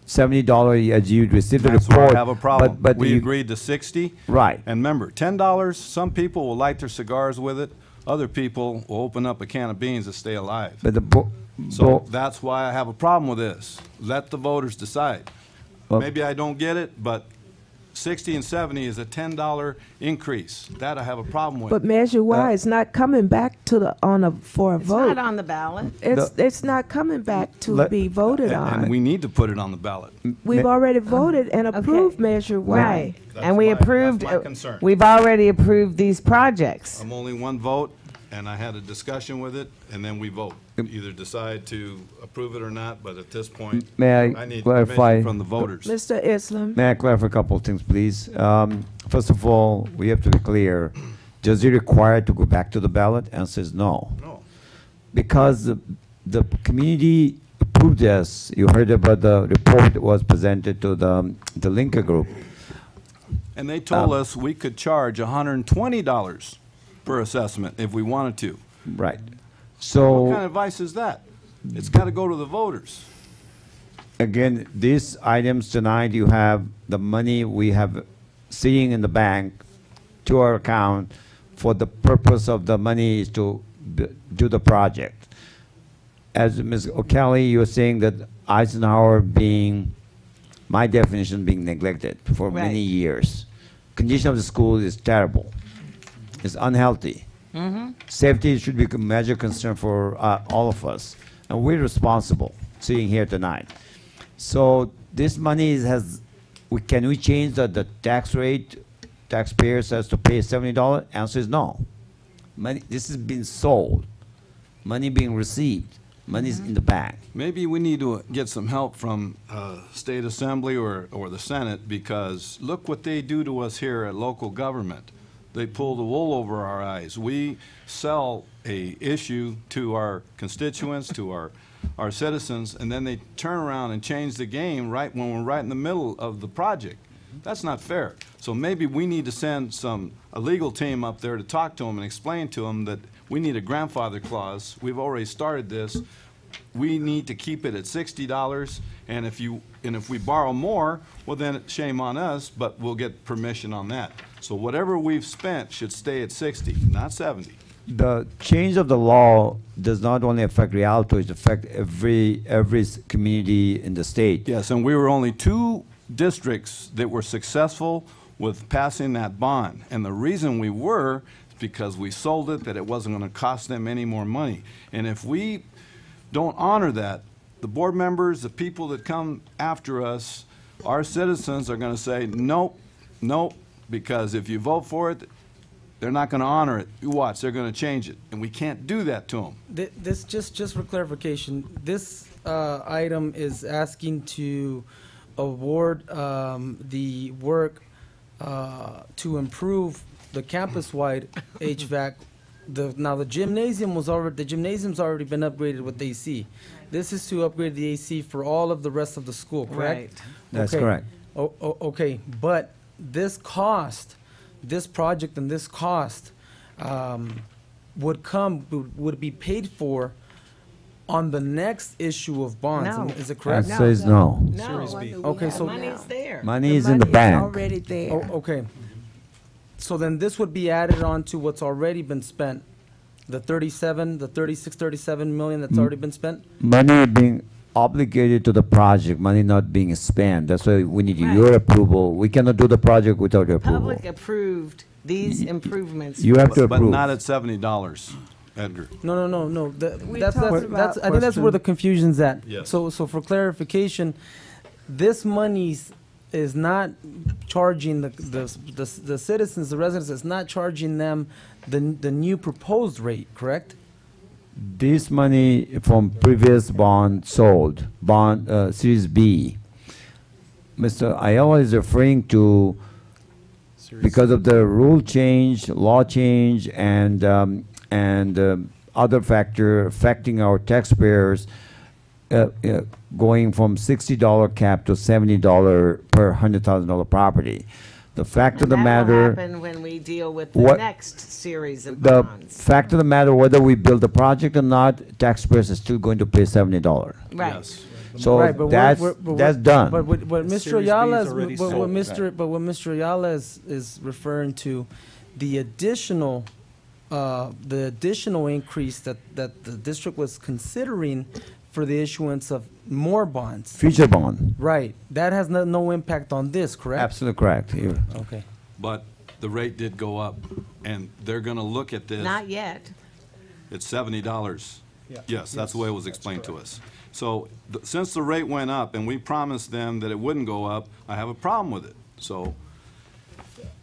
$70 as you receive the That's report. where I have a problem. But We you- agreed to 60. Right. And remember, $10, some people will light their cigars with it. Other people will open up a can of beans to stay alive. But the So that's why I have a problem with this. Let the voters decide. Well- Maybe I don't get it, but 60 and 70 is a $10 increase. That I have a problem with. But Measure Y is not coming back to for a It's vote. not on the ballot. It's not coming back to Let- be voted And on. we need to put it on the ballot. We've already voted and approved Measure Y. Right. That's And we my- that's approved, my concern. we've already approved these projects. I'm only one vote, and I had a discussion with it, and then we vote. Either decide to approve it or not, but at this point, May I need clarify? permission from the voters. Mr. Islam. May I clarify a couple of things, please? First of all, we have to be clear. Does it require to go back to the ballot? Answer is no. No. Because the community approved this. You heard about the report that was presented to the Lincoln Group. And they told us we could charge $120 per assessment if we wanted to. Right. What So kind of advice is that? It's got to go to the voters. again, these items tonight, you have the money we have sitting in the bank to our account for the purpose of the money is to do the project. As Ms. O'Kelly, you were saying that Eisenhower being, my definition, being neglected for Right. many years. Condition of the school is terrible. It's unhealthy. Safety should be a major concern for all of us, and we're responsible sitting here tonight. So this money can we change the tax rate? Taxpayers has to pay $70? Answer is no. Money, this has been sold, money being received, money's in the bank. Maybe we need to get some help from State Assembly or the Senate, because look what they do to us here at local government. They pull the wool over our eyes. We sell a issue to our constituents, to our citizens, and then they turn around and change the game right when we're right in the middle of the project. That's not fair. So maybe we need to send a legal team up there to talk to them and explain to them that we need a grandfather clause. We've already started this. We need to keep it at $60, and if we borrow more, well then shame on us, but we'll get permission on that. So whatever we've spent should stay at 60, not 70. The change of the law does not only affect Rialto, it affects every community in the state. Yes, and we were only 2 districts that were successful with passing that bond. And the reason we were is because we sold it, that it wasn't going to cost them any more money. And if we don't honor that, the board members, the people that come after us, our citizens are going to say, nope, nope, because if you vote for it, they're not going to honor it. You watch, they're going to change it. And we can't do that to them. This, just for clarification, this item is asking to award the work to improve the campus-wide HVAC now the gymnasium's already been upgraded with AC. This is to upgrade the AC for all of the rest of the school, correct? Right. That's Okay. correct. Okay, but this project and this cost would be paid for on the next issue of bonds. No. Is it correct? That says no. No. Okay, so money's there. Money is in the bank. Already there. okay. So then this would be added on to what's already been spent, the 37 million that's already been spent? Money being obligated to the project, money not being spent. That's why we need your approval. We cannot do the project without your approval. Public approved these improvements. You have to But approve. not at $70, Edgar. No. We That's talked I think that's about- where the confusion's at. Yes. So for clarification, this money's is not charging the citizens, the residents, is not charging them the new proposed rate, correct? This money from previous bond sold, Series B. Mr. Ayala is referring to because of the rule change, law change, and other factor affecting our taxpayers, going from $60 cap to $70 per $100,000 property. The fact of the matter, happen when we deal with the what- next series of the bonds. fact of the matter, whether we build the project or not, taxpayers are still going to pay $70. Right. Yes. So Right, but that's we're- done. But what Mr. Series B is Ayala is, already but what sold. Mr. Ayala is referring to, the additional increase that the district was considering for the issuance of more bonds. Future bond. Right, that has no impact on this, correct? Absolutely correct. Okay. But the rate did go up, and they're gonna look at this. Not yet. It's $70. Yes, that's the way it was explained to us. So, since the rate went up and we promised them that it wouldn't go up, I have a problem with it. So,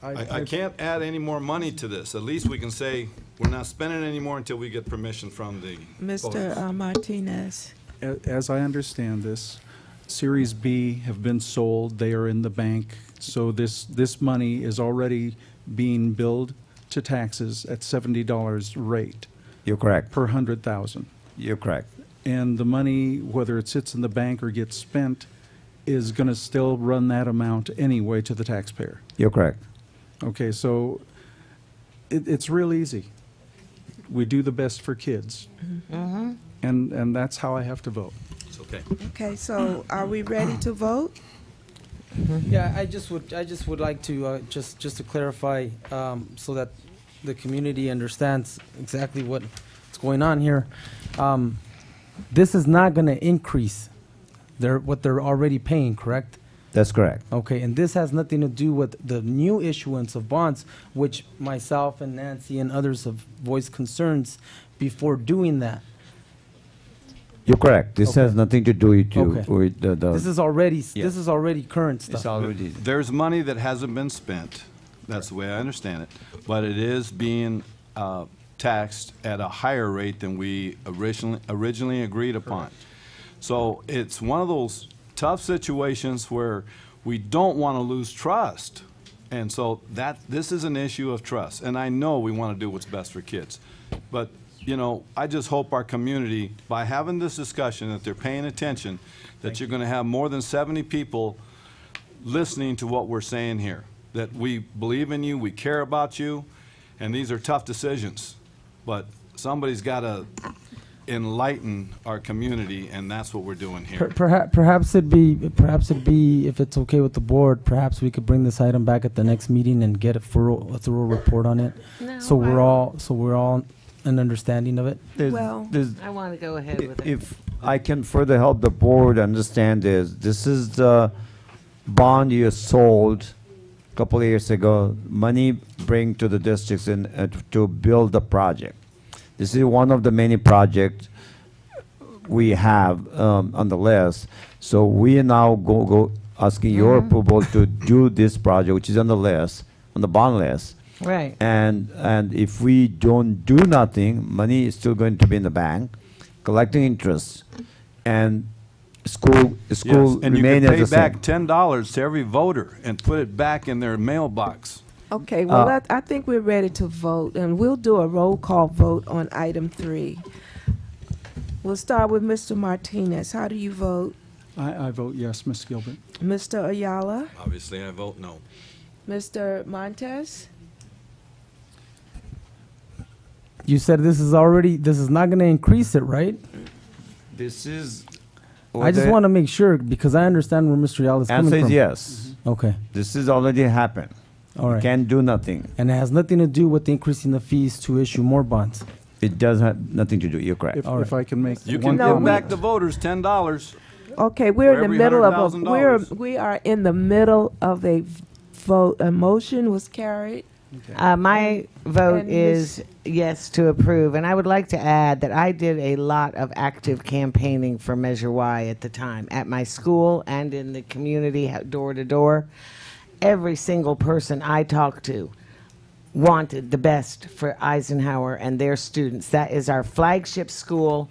I can't add any more money to this. At least we can say, we're not spending any more until we get permission from the Mr. voters. Martinez. As I understand this, Series B have been sold, they are in the bank, so this money is already being billed to taxes at $70 rate You're correct. per 100,000. You're correct. And the money, whether it sits in the bank or gets spent, is going to still run that amount anyway to the taxpayer. You're correct. Okay, so it's real easy. We do the best for kids, and that's how I have to vote. It's okay. Okay, so are we ready to vote? Yeah, I just would like to, just to clarify, so that the community understands exactly what's going on here. This is not gonna increase what they're already paying, correct? That's correct. Okay, and this has nothing to do with the new issuance of bonds, which myself and Nancy and others have voiced concerns before doing that. You're correct. This has nothing to do with Okay. the. This is already current stuff. It's already. There's money that hasn't been spent. That's the way I understand it. But it is being taxed at a higher rate than we originally agreed upon. So it's one of those tough situations where we don't want to lose trust. And so this is an issue of trust. And I know we want to do what's best for kids. But, you know, I just hope our community, by having this discussion, that they're paying attention, that you're going to have more than 70 people listening to what we're saying here. That we believe in you, we care about you, and these are tough decisions. But somebody's got to enlighten our community, and that's what we're doing here. Perhaps it'd be, if it's okay with the board, perhaps we could bring this item back at the next meeting and get a thorough report on it. No, So we're all an understanding of it. I want to go ahead with it. If I can further help the board understand this is the bond you sold a couple of years ago, money bring to the districts to build the project. This is one of the many projects we have on the list. So we are now go asking your approval to do this project, which is on the list, on the bond list. Right. And if we don't do nothing, money is still going to be in the bank, collecting interest, and school Yes, and you remain can as pay the back same. $10 to every voter and put it back in their mailbox. Okay, well, Uh, I think we're ready to vote, and we'll do a roll call vote on item 3. We'll start with Mr. Martinez. How do you vote? I vote yes, Ms. Gilbert. Mr. Ayala? Obviously, I vote no. Mr. Montes? You said this is not going to increase it, right? This is. I just want to make sure because I understand where Mr. Ayala is coming Answer from. is yes. Okay. This is already happened. All right. Can't do nothing. And it has nothing to do with increasing the fees to issue more bonds. It does have nothing to do. You're correct. If I can make You one can give comment. back the voters $10. Okay, we're For in the every middle of $100,000. we are in the middle of a vote. A motion was carried. My vote And is yes to approve. And I would like to add that I did a lot of active campaigning for Measure Y at the time, at my school and in the community, door to door. Every single person I talked to wanted the best for Eisenhower and their students. That is our flagship school,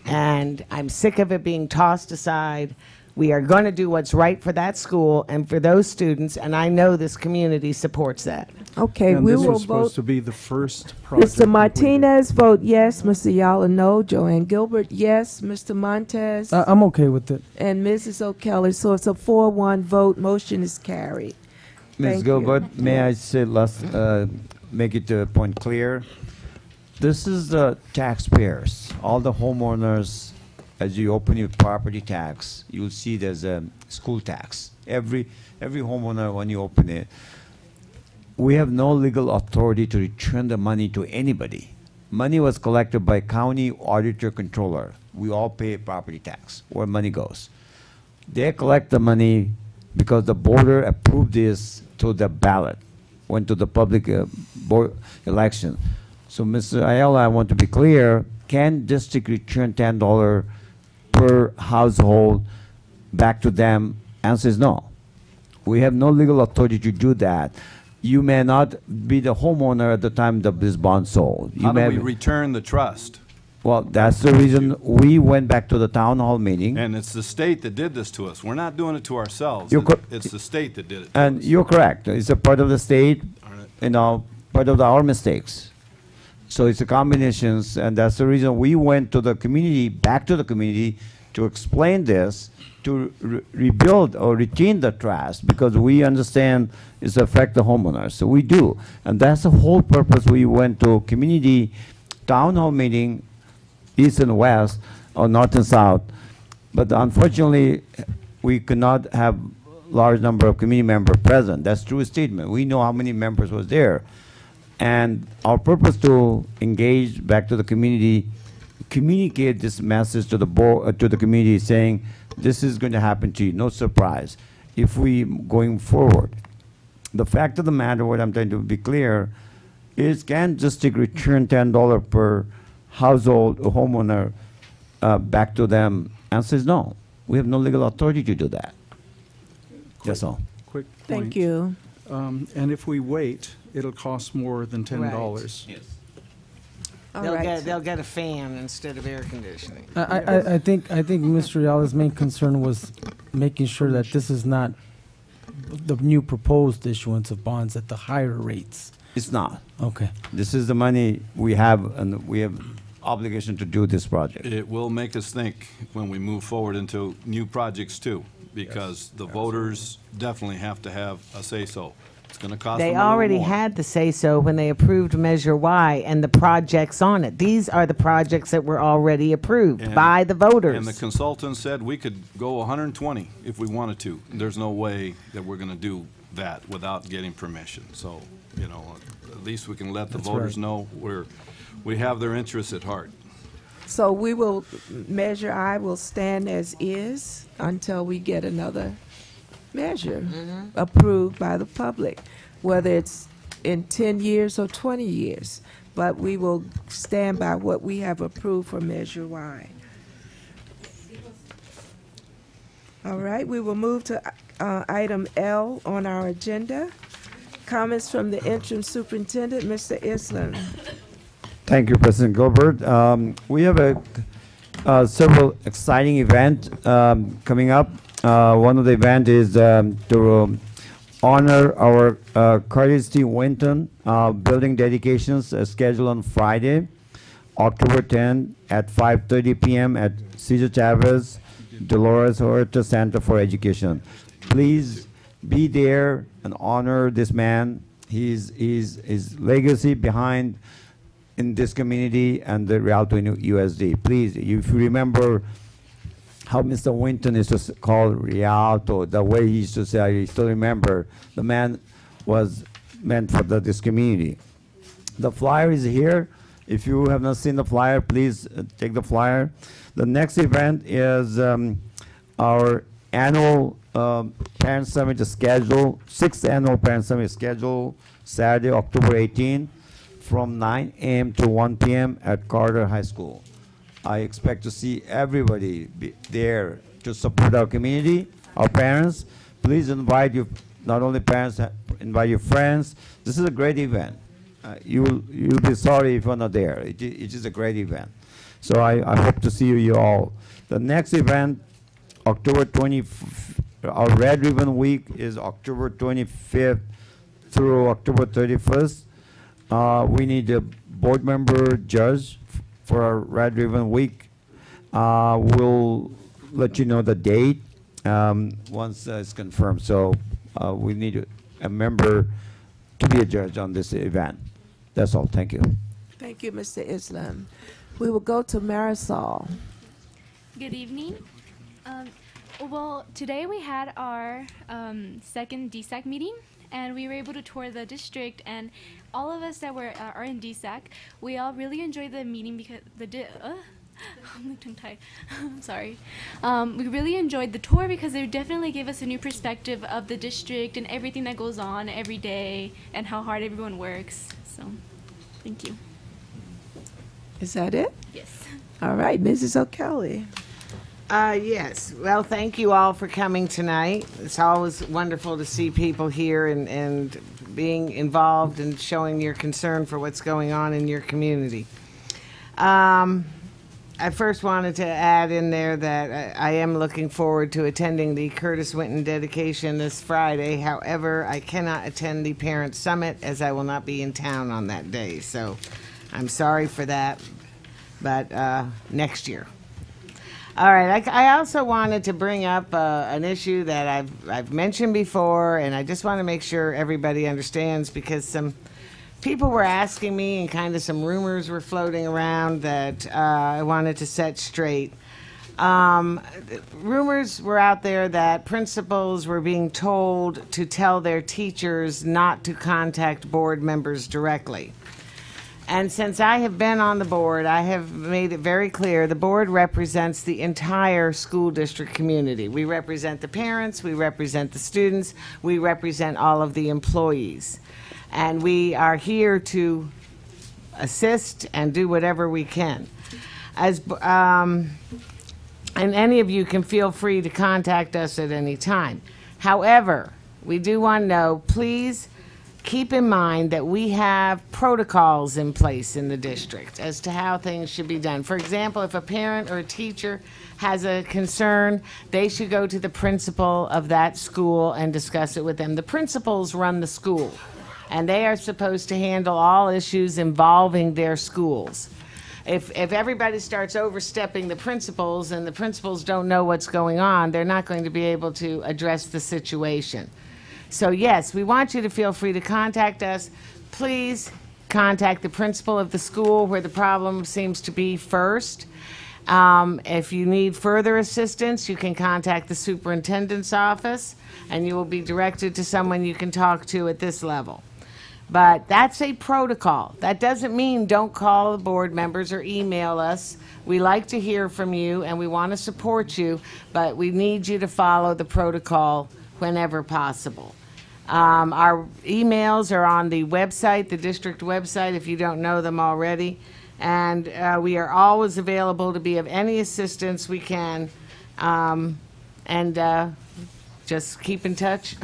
and I'm sick of it being tossed aside. We are going to do what's right for that school and for those students, and I know this community supports that. Okay, And we this will was supposed vote. to be the first project. Mr. Martinez, vote yes. Mr. Ayala, no. Joanne Gilbert, yes. Mr. Montes I'm okay with it. and Mrs. O'Kelly. So it's a 4-1 vote. Motion is carried. Ms. Thank Gilbert, you. may I say make it a point clear? This is the taxpayers, all the homeowners. As you open your property tax, you'll see there's a school tax. Every homeowner, when you open it, we have no legal authority to return the money to anybody. Money was collected by county auditor controller. We all pay property tax where money goes. They collect the money because the board approved this to the ballot, went to the public board election. So, Mr. Ayala, I want to be clear, can district return $10 per household back to them? Answer is no. We have no legal authority to do that. You may not be the homeowner at the time that this bond sold. You How may do we have- return the trust? Well, that's the reason we went back to the town hall meeting. And it's the state that did this to us. We're not doing it to ourselves. You're cor- It's the state that did it. And you're correct. It's a part of the state, part of our mistakes. So it's a combinations, and that's the reason we went to the community, back to the community, to explain this, to rebuild or retain the trust, because we understand it's affect the homeowners. So we do, and that's the whole purpose. We went to community town hall meeting, east and west, or north and south. But unfortunately, we could not have large number of community members present. That's true statement. We know how many members was there. And our purpose to engage back to the community, communicate this message to the board, to the community, saying this is going to happen to you. No surprise. If we going forward, the fact of the matter, what I'm trying to be clear, is can district return $10 per household or homeowner back to them? Answer is no. We have no legal authority to do that. That's all. Quick point. Thank you. And if we wait, it'll cost more than $10. Right. All They'll right. they'll get a fan instead of air conditioning. I think Mr. Ayala's main concern was making sure that this is not the new proposed issuance of bonds at the higher rates. It's not. Okay. This is the money we have, and we have obligation to do this project. It will make us think when we move forward into new projects too, because the voters definitely have to have a say-so. It's going to cost them They a little already more. had the say-so when they approved Measure Y and the projects on it. These are the projects that were already approved And- by the voters. And the consultant said we could go 120 if we wanted to. There's no way that we're going to do that without getting permission. So, you know, at least we can let the That's voters right. know we have their interests at heart. So we will, Measure I will stand as is until we get another measure approved by the public, whether it's in 10 years or 20 years. But we will stand by what we have approved for Measure Y. All right, we will move to item L on our agenda. Comments from the interim superintendent, Mr. Islam. Thank you, President Gilbert. We have several exciting events coming up. One of the event is to honor our Curtis T. Winton building dedications scheduled on Friday, October 10 at 5:30 p.m. at Cesar Chavez Dolores Huerta Center for Education. Please be there and honor this man. His legacy behind in this community and the Rialto USD. Please, if you remember how Mr. Winton used to call Rialto, the way he used to say, I still remember, the man was meant for this community. The flyer is here. If you have not seen the flyer, please take the flyer. The next event is our annual Parent Summit is scheduled, 6th annual Parent Summit is scheduled Saturday, October 18, from 9 a.m. to 1 p.m. at Carter High School. I expect to see everybody be there to support our community, our parents. Please invite your, not only parents, invite your friends. This is a great event. You'll be sorry if you're not there. It is a great event. So I hope to see you all. The next event, October 25th, our Red Ribbon Week is October 25th through October 31st. We need a board member judge for our Red Ribbon Week. We'll let you know the date once it's confirmed. So we need a member to be a judge on this event. That's all. Thank you. Thank you, Mr. Islam. We will go to Marisol. Good evening. Well, today we had our second DSAC meeting, and we were able to tour the district, and all of us that are in DSAC, we all really enjoyed the meeting because I'm tongue-tied. I'm sorry. We really enjoyed the tour because it definitely gave us a new perspective of the district and everything that goes on every day and how hard everyone works. So, thank you. Is that it? Yes. All right, Mrs. O'Kelly. Yes. Well, thank you all for coming tonight. It's always wonderful to see people here and being involved and showing your concern for what's going on in your community. I first wanted to add in there that I am looking forward to attending the Curtis Winton dedication this Friday. However, I cannot attend the Parent Summit as I will not be in town on that day. So I'm sorry for that, but next year. All right, I also wanted to bring up an issue that I've mentioned before, and I just want to make sure everybody understands because some people were asking me and kind of some rumors were floating around that I wanted to set straight. Rumors were out there that principals were being told to tell their teachers not to contact board members directly. And since I have been on the board, I have made it very clear the board represents the entire school district community. We represent the parents, we represent the students, we represent all of the employees. And we are here to assist and do whatever we can. And any of you can feel free to contact us at any time. However, we do want to know, please keep in mind that we have protocols in place in the district as to how things should be done. For example, if a parent or a teacher has a concern, they should go to the principal of that school and discuss it with them. The principals run the school, and they are supposed to handle all issues involving their schools. If everybody starts overstepping the principals and the principals don't know what's going on, they're not going to be able to address the situation. So yes, we want you to feel free to contact us. Please contact the principal of the school where the problem seems to be first. If you need further assistance, you can contact the superintendent's office, and you will be directed to someone you can talk to at this level. But that's a protocol. That doesn't mean don't call the board members or email us. We like to hear from you, and we want to support you, but we need you to follow the protocol whenever possible. Our emails are on the website, the district website, if you don't know them already. And we are always available to be of any assistance we can. Just keep in touch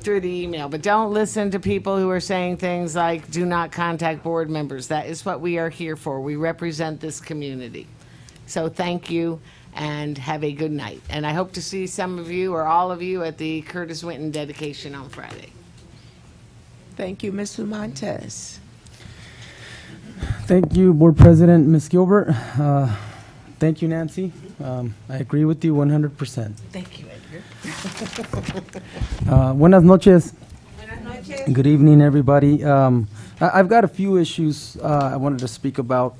through the email. But don't listen to people who are saying things like, do not contact board members. That is what we are here for. We represent this community. So thank you. and have a good night. And I hope to see some of you or all of you at the Curtis Winton dedication on Friday. Thank you, Mr. Montez. Thank you, Board President, Ms. Gilbert. Thank you, Nancy. I agree with you 100%. Thank you, Edgar. Buenas noches. Buenas noches. Good evening, everybody. I've got a few issues I wanted to speak about.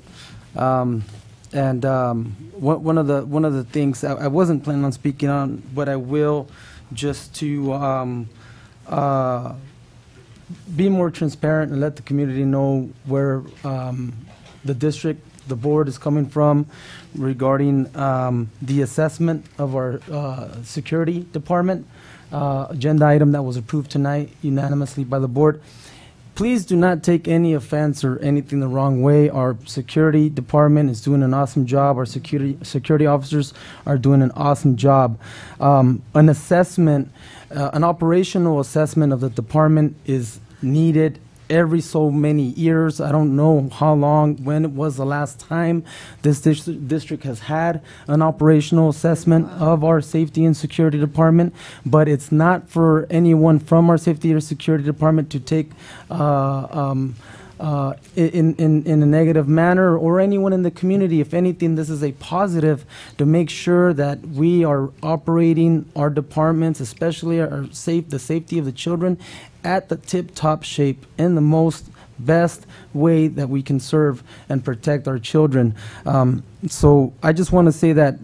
One of the things I wasn't planning on speaking on, but I will, just to be more transparent and let the community know where the district, the board is coming from regarding the assessment of our security department. Agenda item that was approved tonight unanimously by the board. Please do not take any offense or anything the wrong way. Our security department is doing an awesome job. Our security officers are doing an awesome job. An assessment, an operational assessment of the department is needed every so many years. I don't know how long, when it was the last time this district has had an operational assessment of our safety and security department, but it's not for anyone from our safety or security department to take in a negative manner, or anyone in the community. If anything, this is a positive to make sure that we are operating our departments, especially the safety of the children, at the tip-top shape in the most best way that we can serve and protect our children. So I just want to say that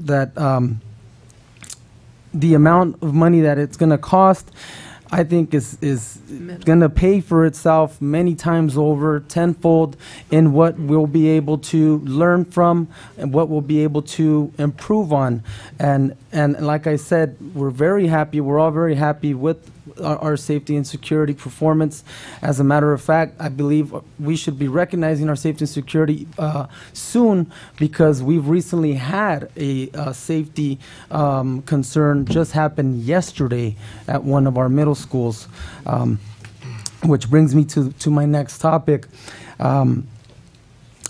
the amount of money that it's going to cost, I think is going to pay for itself many times over, tenfold, in what we'll be able to learn from and what we'll be able to improve on. And like I said, we're very happy. We're all very happy with our safety and security performance. As a matter of fact, I believe we should be recognizing our safety and security soon, because we've recently had a safety concern just happened yesterday at one of our middle schools, which brings me to my next topic.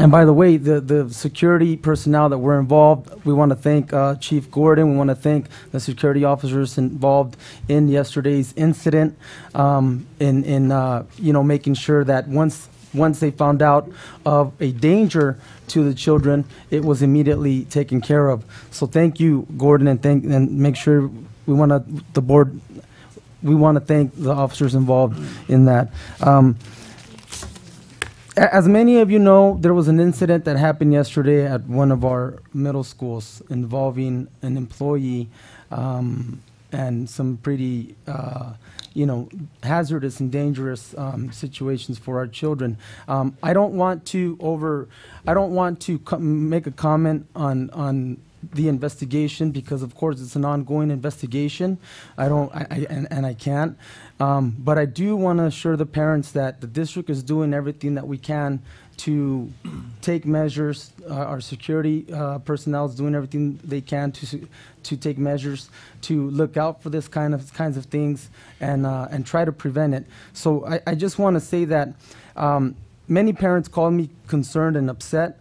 And by the way, the security personnel that were involved, we want to thank Chief Gordon. We want to thank the security officers involved in yesterday's incident, in making sure that once they found out of a danger to the children, it was immediately taken care of. So thank you, Gordon, and make sure we want to thank the officers involved in that. As many of you know, there was an incident that happened yesterday at one of our middle schools involving an employee and some pretty, hazardous and dangerous situations for our children. I don't want to make a comment on the investigation, because of course it's an ongoing investigation. I can't. But I do want to assure the parents that the district is doing everything that we can to take measures. Our security personnel is doing everything they can to take measures to look out for this kinds of things and try to prevent it. So I just want to say that many parents called me concerned and upset.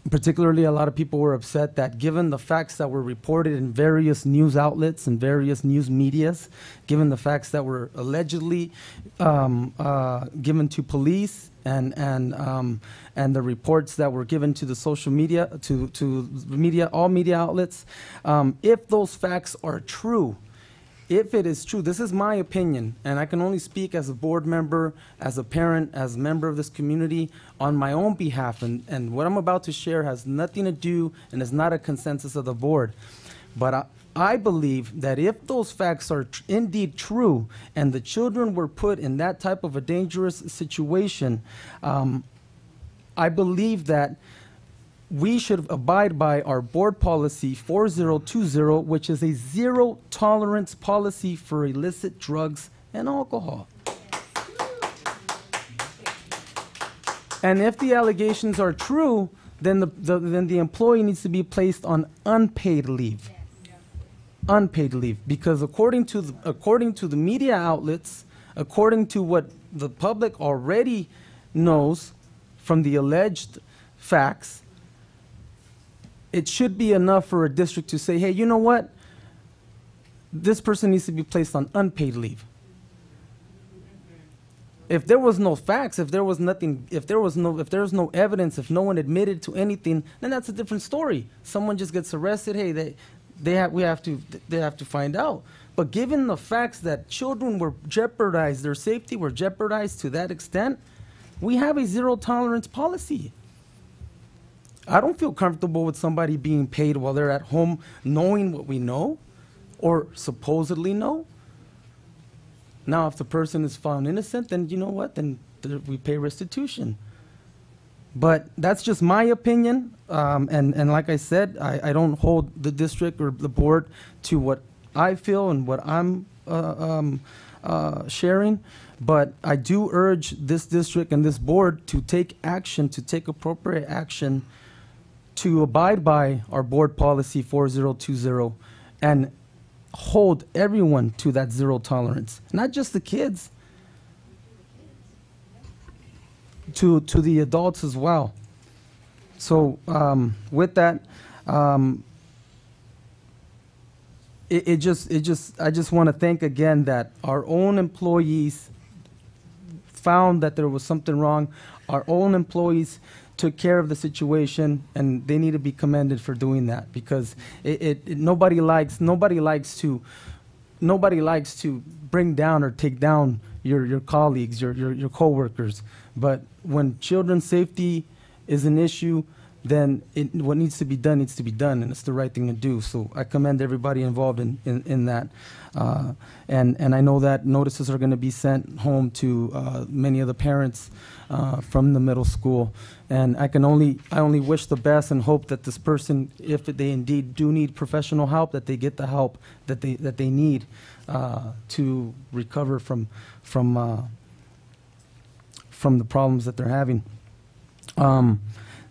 Particularly, a lot of people were upset that, given the facts that were reported in various news outlets and various news medias, given the facts that were allegedly given to police and the reports that were given to the social media, to media, all media outlets, if those facts are true, if it is true, this is my opinion, and I can only speak as a board member, as a parent, as a member of this community on my own behalf, and what I'm about to share has nothing to do and is not a consensus of the board. But I believe that if those facts are indeed true and the children were put in that type of a dangerous situation, I believe that we should abide by our board policy 4020, which is a zero tolerance policy for illicit drugs and alcohol. And if the allegations are true, then the employee needs to be placed on unpaid leave. Unpaid leave, because according to the media outlets, according to what the public already knows from the alleged facts, it should be enough for a district to say, hey, you know what? This person needs to be placed on unpaid leave. If there was no facts, if there was nothing, if there was no evidence, if no one admitted to anything, then that's a different story. Someone just gets arrested. Hey, they have to find out. But given the facts that children were jeopardized, their safety were jeopardized to that extent, we have a zero tolerance policy. I don't feel comfortable with somebody being paid while they're at home knowing what we know or supposedly know. Now, if the person is found innocent, then you know what? Then we pay restitution. But that's just my opinion. And like I said, I don't hold the district or the board to what I feel and what I'm sharing. But I do urge this district and this board to take action, to take appropriate action to abide by our board policy 4020 and hold everyone to that zero tolerance, not just the kids, to the adults as well. So with that, I just want to thank again that our own employees found that there was something wrong. Our own employees took care of the situation, and they need to be commended for doing that, because nobody likes to bring down or take down your colleagues, your coworkers. But when children's safety is an issue, then what needs to be done, and it's the right thing to do. So I commend everybody involved in that. And I know that notices are going to be sent home to many of the parents from the middle school. And I only wish the best and hope that this person, if they indeed do need professional help, that they get the help that they need to recover from the problems that they're having.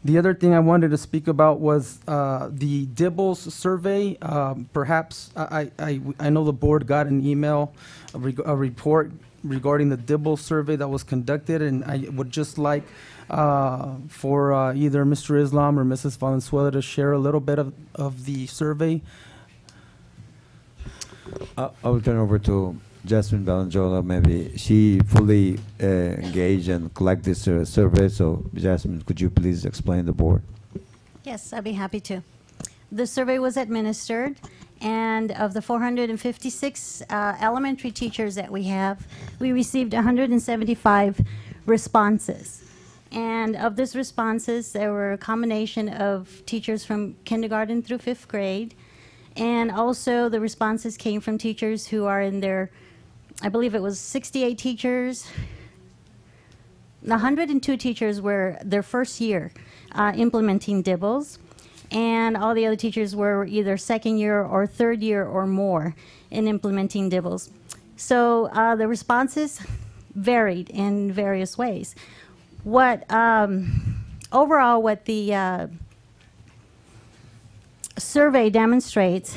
The other thing I wanted to speak about was the Dibbles survey. Perhaps I know the board got an email, a report regarding the Dibbles survey that was conducted, and I would just like for either Mr. Islam or Mrs. Valenzuela to share a little bit of the survey. I will turn over to Jasmine Valenzuela. Maybe she fully engaged and collect this survey. So Jasmine, could you please explain the board? Yes, I'd be happy to. The survey was administered, and of the 456 elementary teachers that we have, we received 175 responses. And of these responses, there were a combination of teachers from kindergarten through 5th grade, and also the responses came from teachers who are in their, I believe it was 68 teachers. 102 teachers were their first year implementing Dibbles, and all the other teachers were either second year or third year or more in implementing Dibbles. So the responses varied in various ways. Overall, what the survey demonstrated,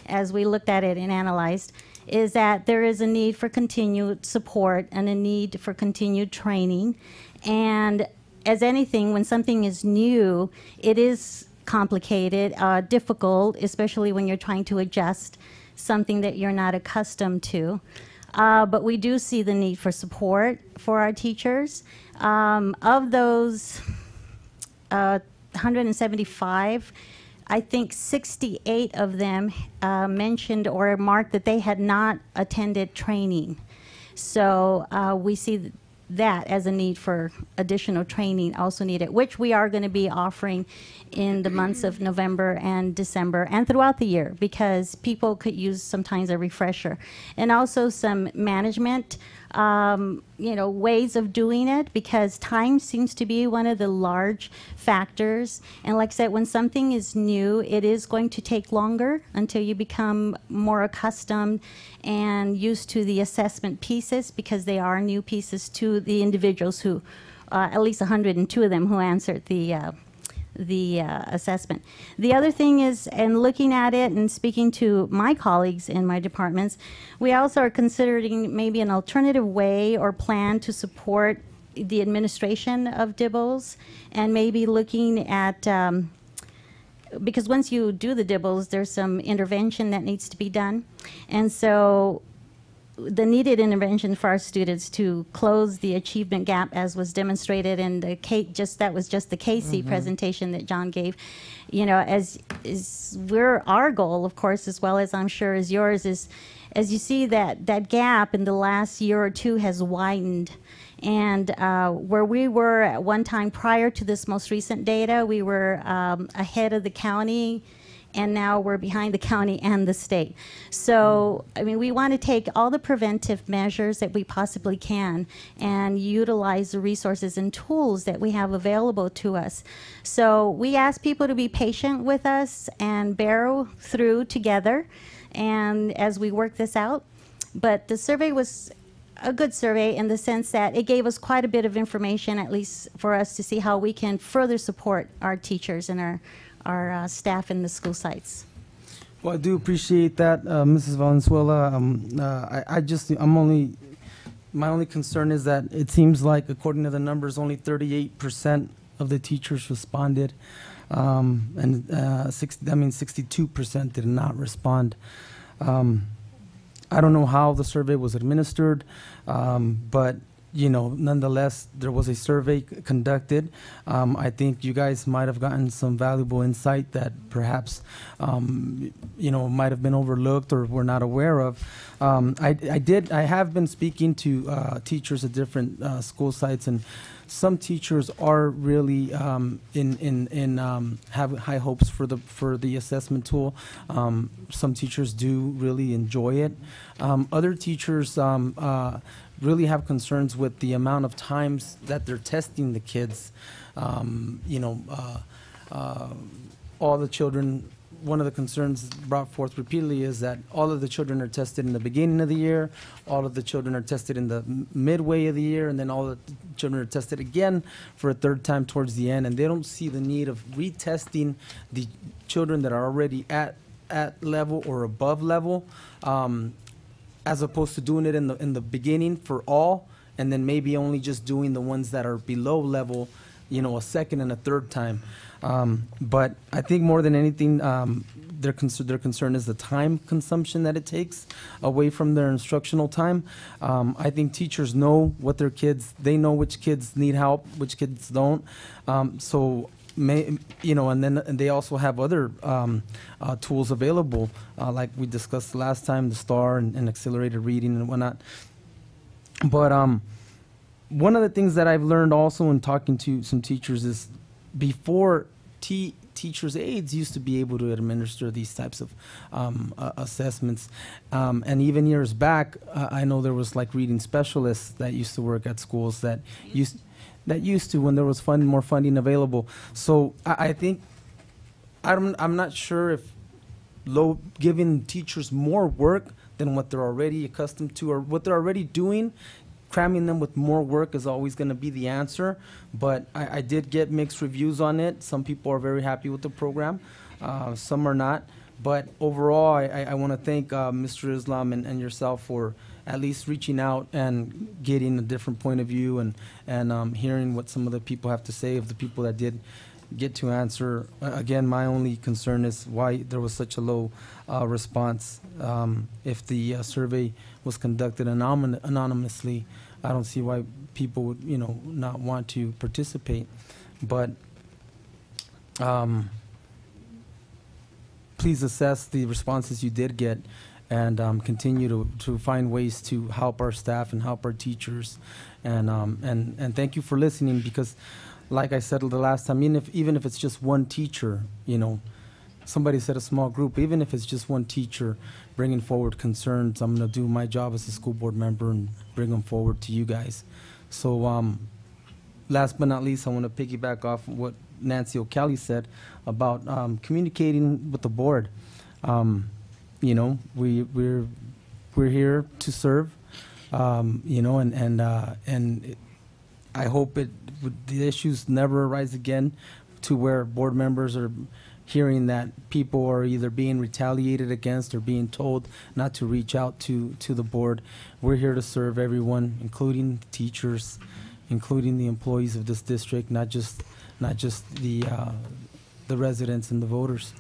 as we looked at it and analyzed, is that there is a need for continued support and a need for continued training. And as anything, when something is new, it is complicated, difficult, especially when you're trying to adjust something that you're not accustomed to. But we do see the need for support for our teachers. Of those 175, I think 68 of them mentioned or marked that they had not attended training. So we see that as a need for additional training also needed, which we are going to be offering in the months of November and December and throughout the year, because people could use sometimes a refresher. And also some management ways of doing it, because time seems to be one of the large factors. And like I said, when something is new, it is going to take longer until you become more accustomed and used to the assessment pieces, because they are new pieces to the individuals who, at least 102 of them who answered the assessment. The other thing is, and looking at it and speaking to my colleagues in my departments, we also are considering maybe an alternative way or plan to support the administration of Dibbles, and maybe looking at because once you do the dibbles, there's some intervention that needs to be done. And so the needed intervention for our students to close the achievement gap, as was demonstrated in the that was just the KC presentation that John gave. You know, as is our goal, of course, as well as I'm sure is yours, is as you see that gap in the last year or two has widened. And where we were at one time prior to this most recent data, we were ahead of the county, and now we're behind the county and the state. So, I mean, we want to take all the preventive measures that we possibly can and utilize the resources and tools that we have available to us. So we ask people to be patient with us and bear through together, and as we work this out. But the survey was a good survey in the sense that it gave us quite a bit of information, at least for us to see how we can further support our teachers and our staff in the school sites. Well, I do appreciate that, Mrs. Valenzuela. My only concern is that it seems like, according to the numbers, only 38% of the teachers responded, and 62% did not respond. I don't know how the survey was administered, but you know, nonetheless, there was a survey conducted. I think you guys might have gotten some valuable insight that perhaps, you know, might have been overlooked or were not aware of. I have been speaking to teachers at different school sites, and some teachers are really have high hopes for the assessment tool. Some teachers do really enjoy it. Other teachers really have concerns with the amount of times that they're testing the kids. You know, all the children, one of the concerns brought forth repeatedly is that all of the children are tested in the beginning of the year, all of the children are tested in the midway of the year, and then all the children are tested again for a third time towards the end, and they don't see the need of retesting the children that are already at level or above level, as opposed to doing it in the beginning for all, and then maybe only just doing the ones that are below level, you know, a second and a third time. But I think more than anything, their concern is the time consumption that it takes away from their instructional time. I think teachers know what their kids, they know which kids need help, which kids don't. You know, and they also have other tools available, like we discussed last time, the STAR and accelerated reading and whatnot. But one of the things that I've learned also in talking to some teachers is before teachers' aides used to be able to administer these types of assessments. And even years back, I know there was like reading specialists that used to work at schools that used to, when there was more funding available. So I think, I'm not sure if giving teachers more work than what they're already accustomed to or what they're already doing, cramming them with more work is always going to be the answer. But I did get mixed reviews on it. Some people are very happy with the program. Some are not. But overall, I want to thank Mr. Islam and yourself for at least reaching out and getting a different point of view and hearing what some of the people have to say, of the people that did get to answer. Again, my only concern is why there was such a low response. If the survey was conducted anonymously, I don't see why people would, you know, not want to participate. But please assess the responses you did get and continue to find ways to help our staff and help our teachers. And thank you for listening, because like I said the last time, even if it's just one teacher, you know, somebody said a small group, even if it's just one teacher bringing forward concerns, I'm going to do my job as a school board member and bring them forward to you guys. So last but not least, I want to piggyback off what Nancy O'Kelly said about communicating with the board. You know, we're here to serve, you know, and I hope the issues never arise again to where board members are hearing that people are either being retaliated against or being told not to reach out to the board. We're here to serve everyone, including teachers, including the employees of this district, not just the the residents and the voters.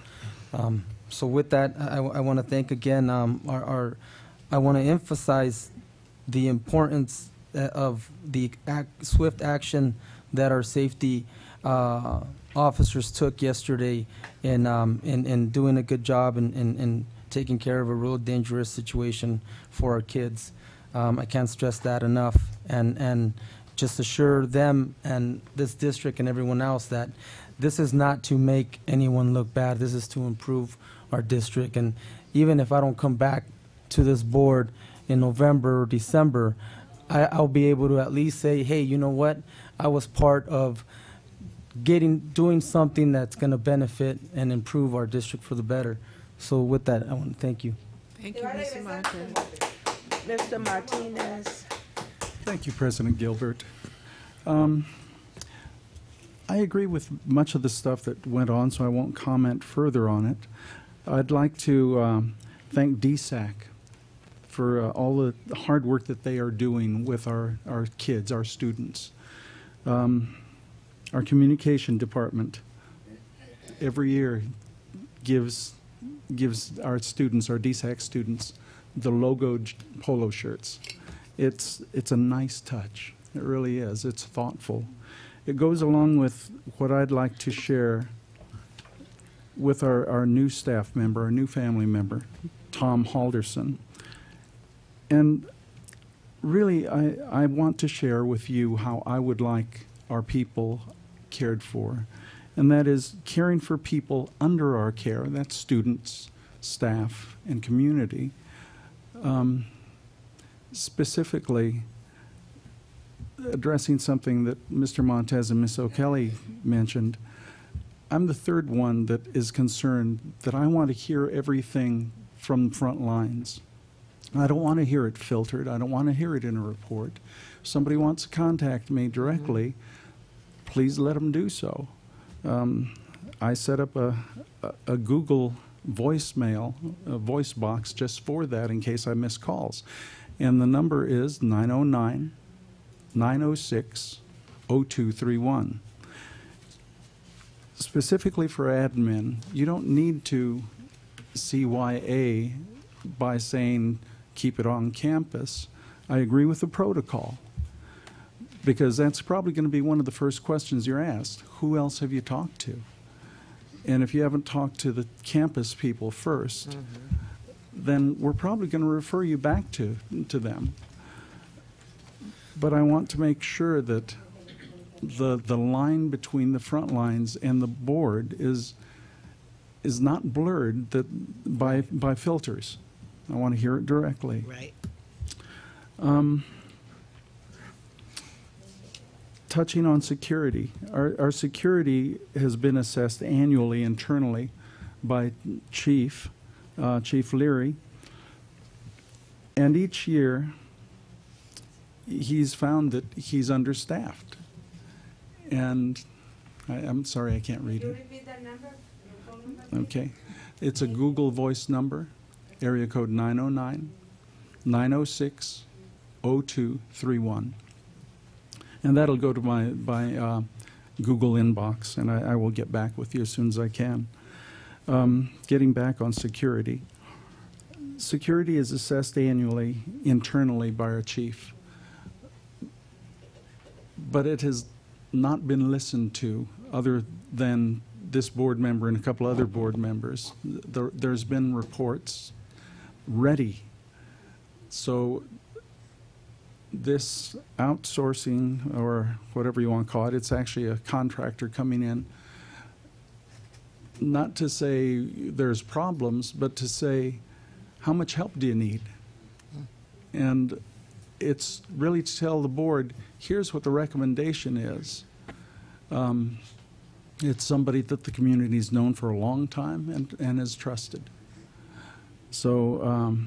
So with that, I want to thank again I want to emphasize the importance of the swift action that our safety officers took yesterday in doing a good job in taking care of a real dangerous situation for our kids. I can't stress that enough, and just assure them and this district and everyone else that this is not to make anyone look bad. This is to improve our district. And even if I don't come back to this board in November or December, I'll be able to at least say, hey, you know what? I was part of doing something that's going to benefit and improve our district for the better. So with that, I want to thank you. Thank you, Mr. Martinez. Mr. Martinez. Thank you, President Gilbert. I agree with much of the stuff that went on, so I won't comment further on it. I'd like to thank DSAC for all the hard work that they are doing with our kids, our students. Our communication department every year gives our students, our DSAC students, the logoed polo shirts. It's a nice touch. It really is. It's thoughtful. It goes along with what I'd like to share with our new staff member, our new family member, Tom Halderson. And really, I want to share with you how I would like our people cared for. And that is caring for people under our care. That's students, staff, and community. Specifically, addressing something that Mr. Montez and Ms. O'Kelly mentioned, I'm the third one that is concerned that I want to hear everything from the front lines. I don't want to hear it filtered. I don't want to hear it in a report. If somebody wants to contact me directly, please let them do so. I set up a Google voicemail, a voice box just for that in case I miss calls. And the number is 909-906-0231. Specifically for admin, you don't need to CYA by saying keep it on campus. I agree with the protocol, because that's probably going to be one of the first questions you're asked. Who else have you talked to? And if you haven't talked to the campus people first, then we're probably going to refer you back to them. But I want to make sure that the line between the front lines and the board is not blurred by filters. I want to hear it directly. Right. Touching on security, our security has been assessed annually internally by Chief Leary, and each year he's found that he's understaffed. And I'm sorry, I can't read it. Repeat that number? Okay. It's a Google Voice number, area code 909-906-0231. And that'll go to my Google inbox, and I will get back with you as soon as I can. Getting back on security. Security is assessed annually internally by our chief. But it has not been listened to other than this board member and a couple other board members. There's been reports ready. So this outsourcing, or whatever you want to call it, it's actually a contractor coming in, not to say there's problems, but to say, how much help do you need? And it's really to tell the board, here's what the recommendation is. It's somebody that the community's known for a long time and is trusted. So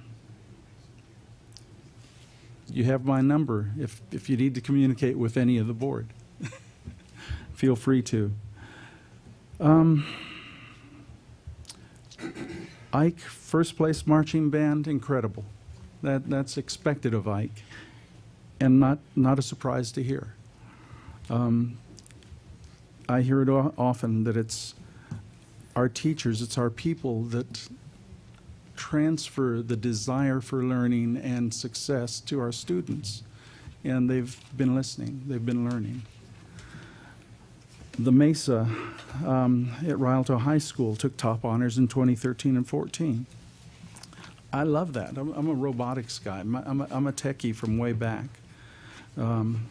you have my number if you need to communicate with any of the board. Feel free to. Ike, first place marching band, incredible. That's expected of Ike, and not a surprise to hear. I hear it often that it's our teachers, it's our people that transfer the desire for learning and success to our students. And they've been listening, they've been learning. The Mesa at Rialto High School took top honors in 2013 and 14. I love that. I'm a robotics guy. I'm a techie from way back. And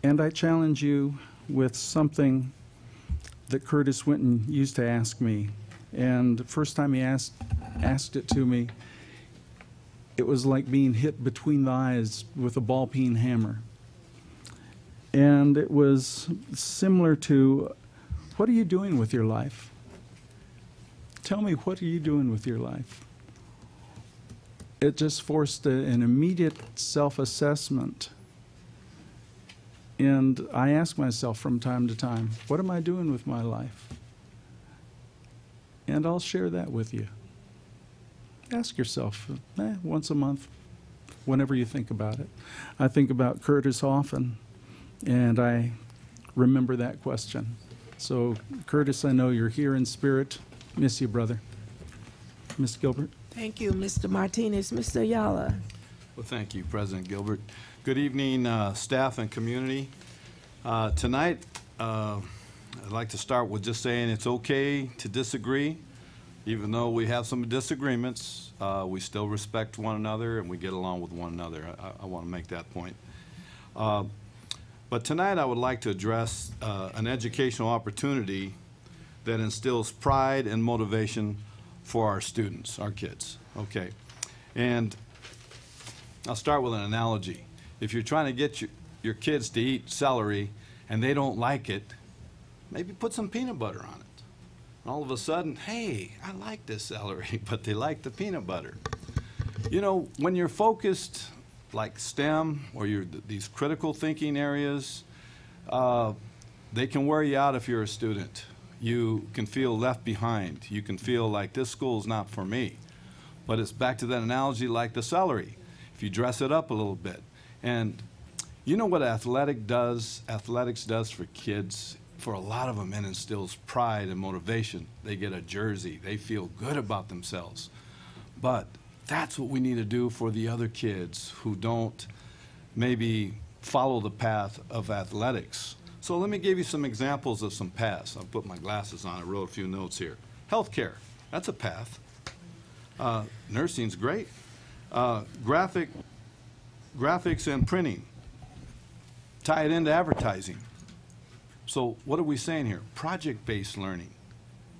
I challenge you with something that Curtis Winton used to ask me. And the first time he asked it to me, it was like being hit between the eyes with a ball-peen hammer. And it was similar to, what are you doing with your life? Tell me, what are you doing with your life? It just forced an immediate self-assessment. And I ask myself from time to time, what am I doing with my life? And I'll share that with you. Ask yourself, once a month, whenever you think about it. I think about Curtis often, and I remember that question. So, Curtis, I know you're here in spirit. Miss you, brother. Ms. Gilbert. Thank you, Mr. Martinez. Mr. Ayala. Well, thank you, President Gilbert. Good evening, staff and community. Tonight, I'd like to start with just saying it's okay to disagree. Even though we have some disagreements, we still respect one another and we get along with one another. I want to make that point. But tonight I would like to address an educational opportunity that instills pride and motivation for our students, our kids. Okay. And I'll start with an analogy. If you're trying to get your kids to eat celery and they don't like it, maybe put some peanut butter on it. And all of a sudden, hey, I like this celery, but they like the peanut butter. You know, when you're focused like STEM or these critical thinking areas, they can wear you out if you're a student. You can feel left behind. You can feel like this school's not for me. But it's back to that analogy like the celery. If you dress it up a little bit. And you know what athletics does for kids? For a lot of them, it instills pride and motivation. They get a jersey. They feel good about themselves. But that's what we need to do for the other kids who don't maybe follow the path of athletics. So let me give you some examples of some paths. I'll put my glasses on. I wrote a few notes here. Healthcare, that's a path. Nursing's great. Graphics and printing, tie it into advertising. So what are we saying here? Project-based learning.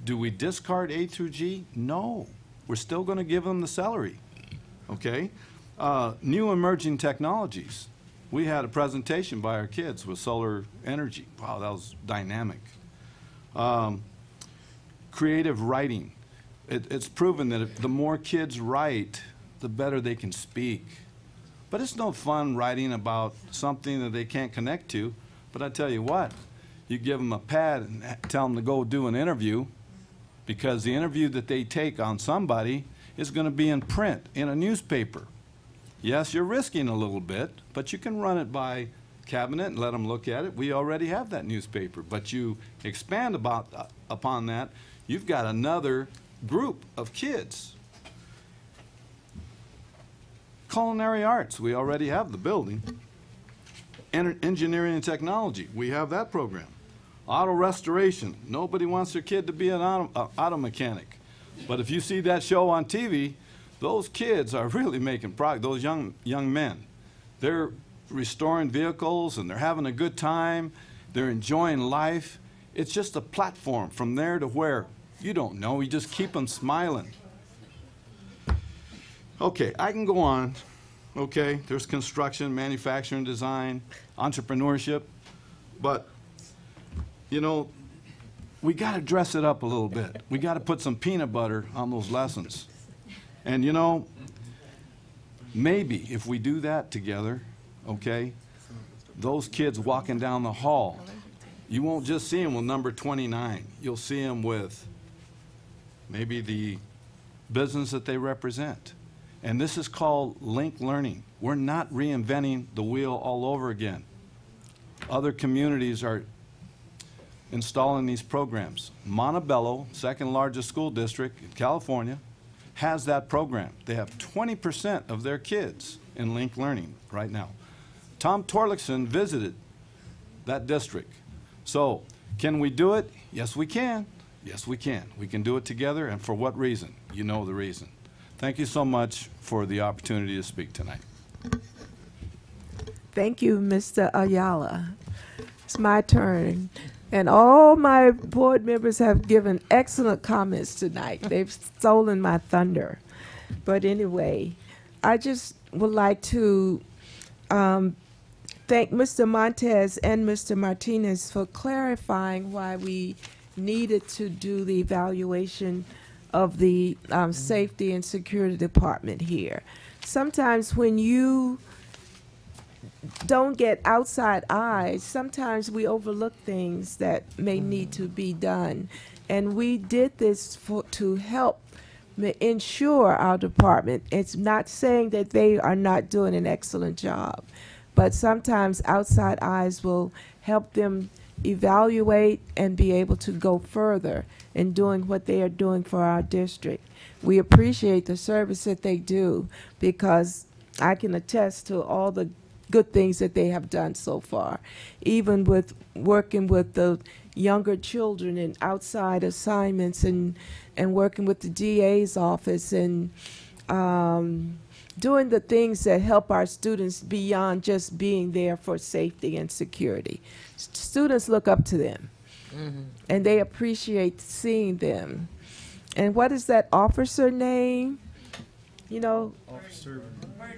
Do we discard A through G? No. We're still going to give them the celery. Okay? New emerging technologies. We had a presentation by our kids with solar energy. Wow, that was dynamic. Creative writing. It's proven that if the more kids write, the better they can speak. But it's no fun writing about something that they can't connect to. But I tell you what, you give them a pad and tell them to go do an interview, because the interview that they take on somebody is going to be in print, in a newspaper. Yes, you're risking a little bit, but you can run it by cabinet and let them look at it. We already have that newspaper. But you expand upon that, you've got another group of kids. Culinary arts, we already have the building. Engineering and technology, we have that program. Auto restoration, nobody wants their kid to be an auto mechanic. But if you see that show on TV, those kids are really making progress, those young men. They're restoring vehicles and they're having a good time. They're enjoying life. It's just a platform from there to where, you don't know, you just keep them smiling. Okay, I can go on. Okay, there's construction, manufacturing, design, entrepreneurship. But, you know, we got to dress it up a little bit. We got to put some peanut butter on those lessons. And, you know, maybe if we do that together, okay, those kids walking down the hall, you won't just see them with number 29. You'll see them with maybe the business that they represent. And this is called linked learning. We're not reinventing the wheel all over again. Other communities are installing these programs. Montebello, second largest school district in California, has that program. They have 20% of their kids in linked learning right now. Tom Torlakson visited that district. So, can we do it? Yes, we can. Yes, we can. We can do it together, and for what reason? You know the reason. Thank you so much for the opportunity to speak tonight. Thank you, Mr. Ayala. It's my turn. And all my board members have given excellent comments tonight. They've stolen my thunder. But anyway, I just would like to thank Mr. Montez and Mr. Martinez for clarifying why we needed to do the evaluation of the safety and security department here. Sometimes when you don't get outside eyes, sometimes we overlook things that may need to be done. And we did this to help ensure our department. It's not saying that they are not doing an excellent job, but sometimes outside eyes will help them evaluate and be able to go further in doing what they are doing for our district. We appreciate the service that they do, because I can attest to all the good things that they have done so far, even with working with the younger children and outside assignments, and working with the DA's office, and doing the things that help our students beyond just being there for safety and security. Students look up to them, and they appreciate seeing them. And what is that officer name? You know, Officer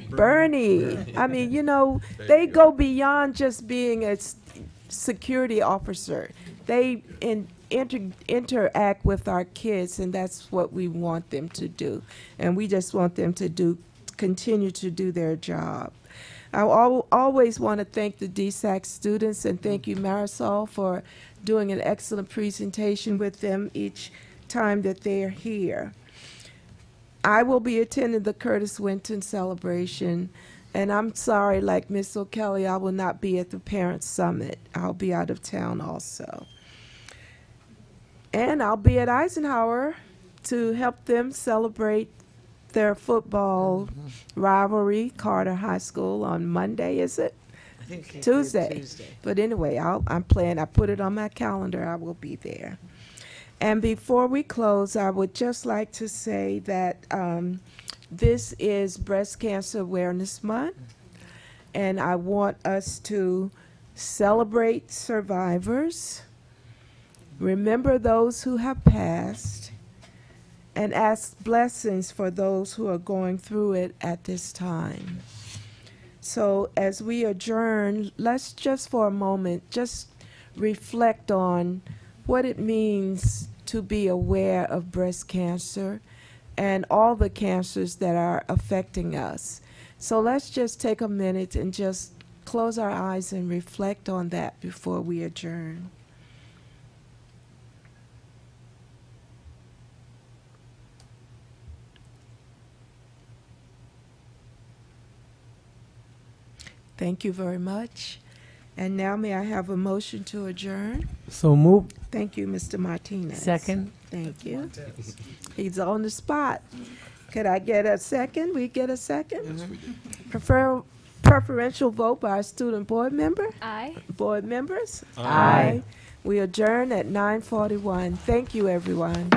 Bernie. I mean, you know, they go beyond just being a security officer. They interact with our kids, and that's what we want them to do. And we just want them to continue to do their job. I always want to thank the DSAC students, and thank you, Marisol, for doing an excellent presentation with them each time that they are here. I will be attending the Curtis Winton celebration, and I'm sorry, like Miss O'Kelly, I will not be at the Parents Summit. I'll be out of town also. And I'll be at Eisenhower to help them celebrate their football rivalry, Carter High School, on Monday, is it? I think Tuesday. But anyway, I'm planning, I put it on my calendar, I will be there. And before we close, I would just like to say that this is Breast Cancer Awareness Month, and I want us to celebrate survivors, remember those who have passed, and ask blessings for those who are going through it at this time. So as we adjourn, let's just for a moment just reflect on what it means to be aware of breast cancer and all the cancers that are affecting us. So let's just take a minute and just close our eyes and reflect on that before we adjourn. Thank you very much. And now may I have a motion to adjourn? So move. Thank you, Mr. Martinez. Second. Thank you. He's on the spot. Could I get a second? We get a second? Yes, we do. Preferential vote by a student board member? Aye. Board members? Aye. We adjourn at 9:41. Thank you, everyone.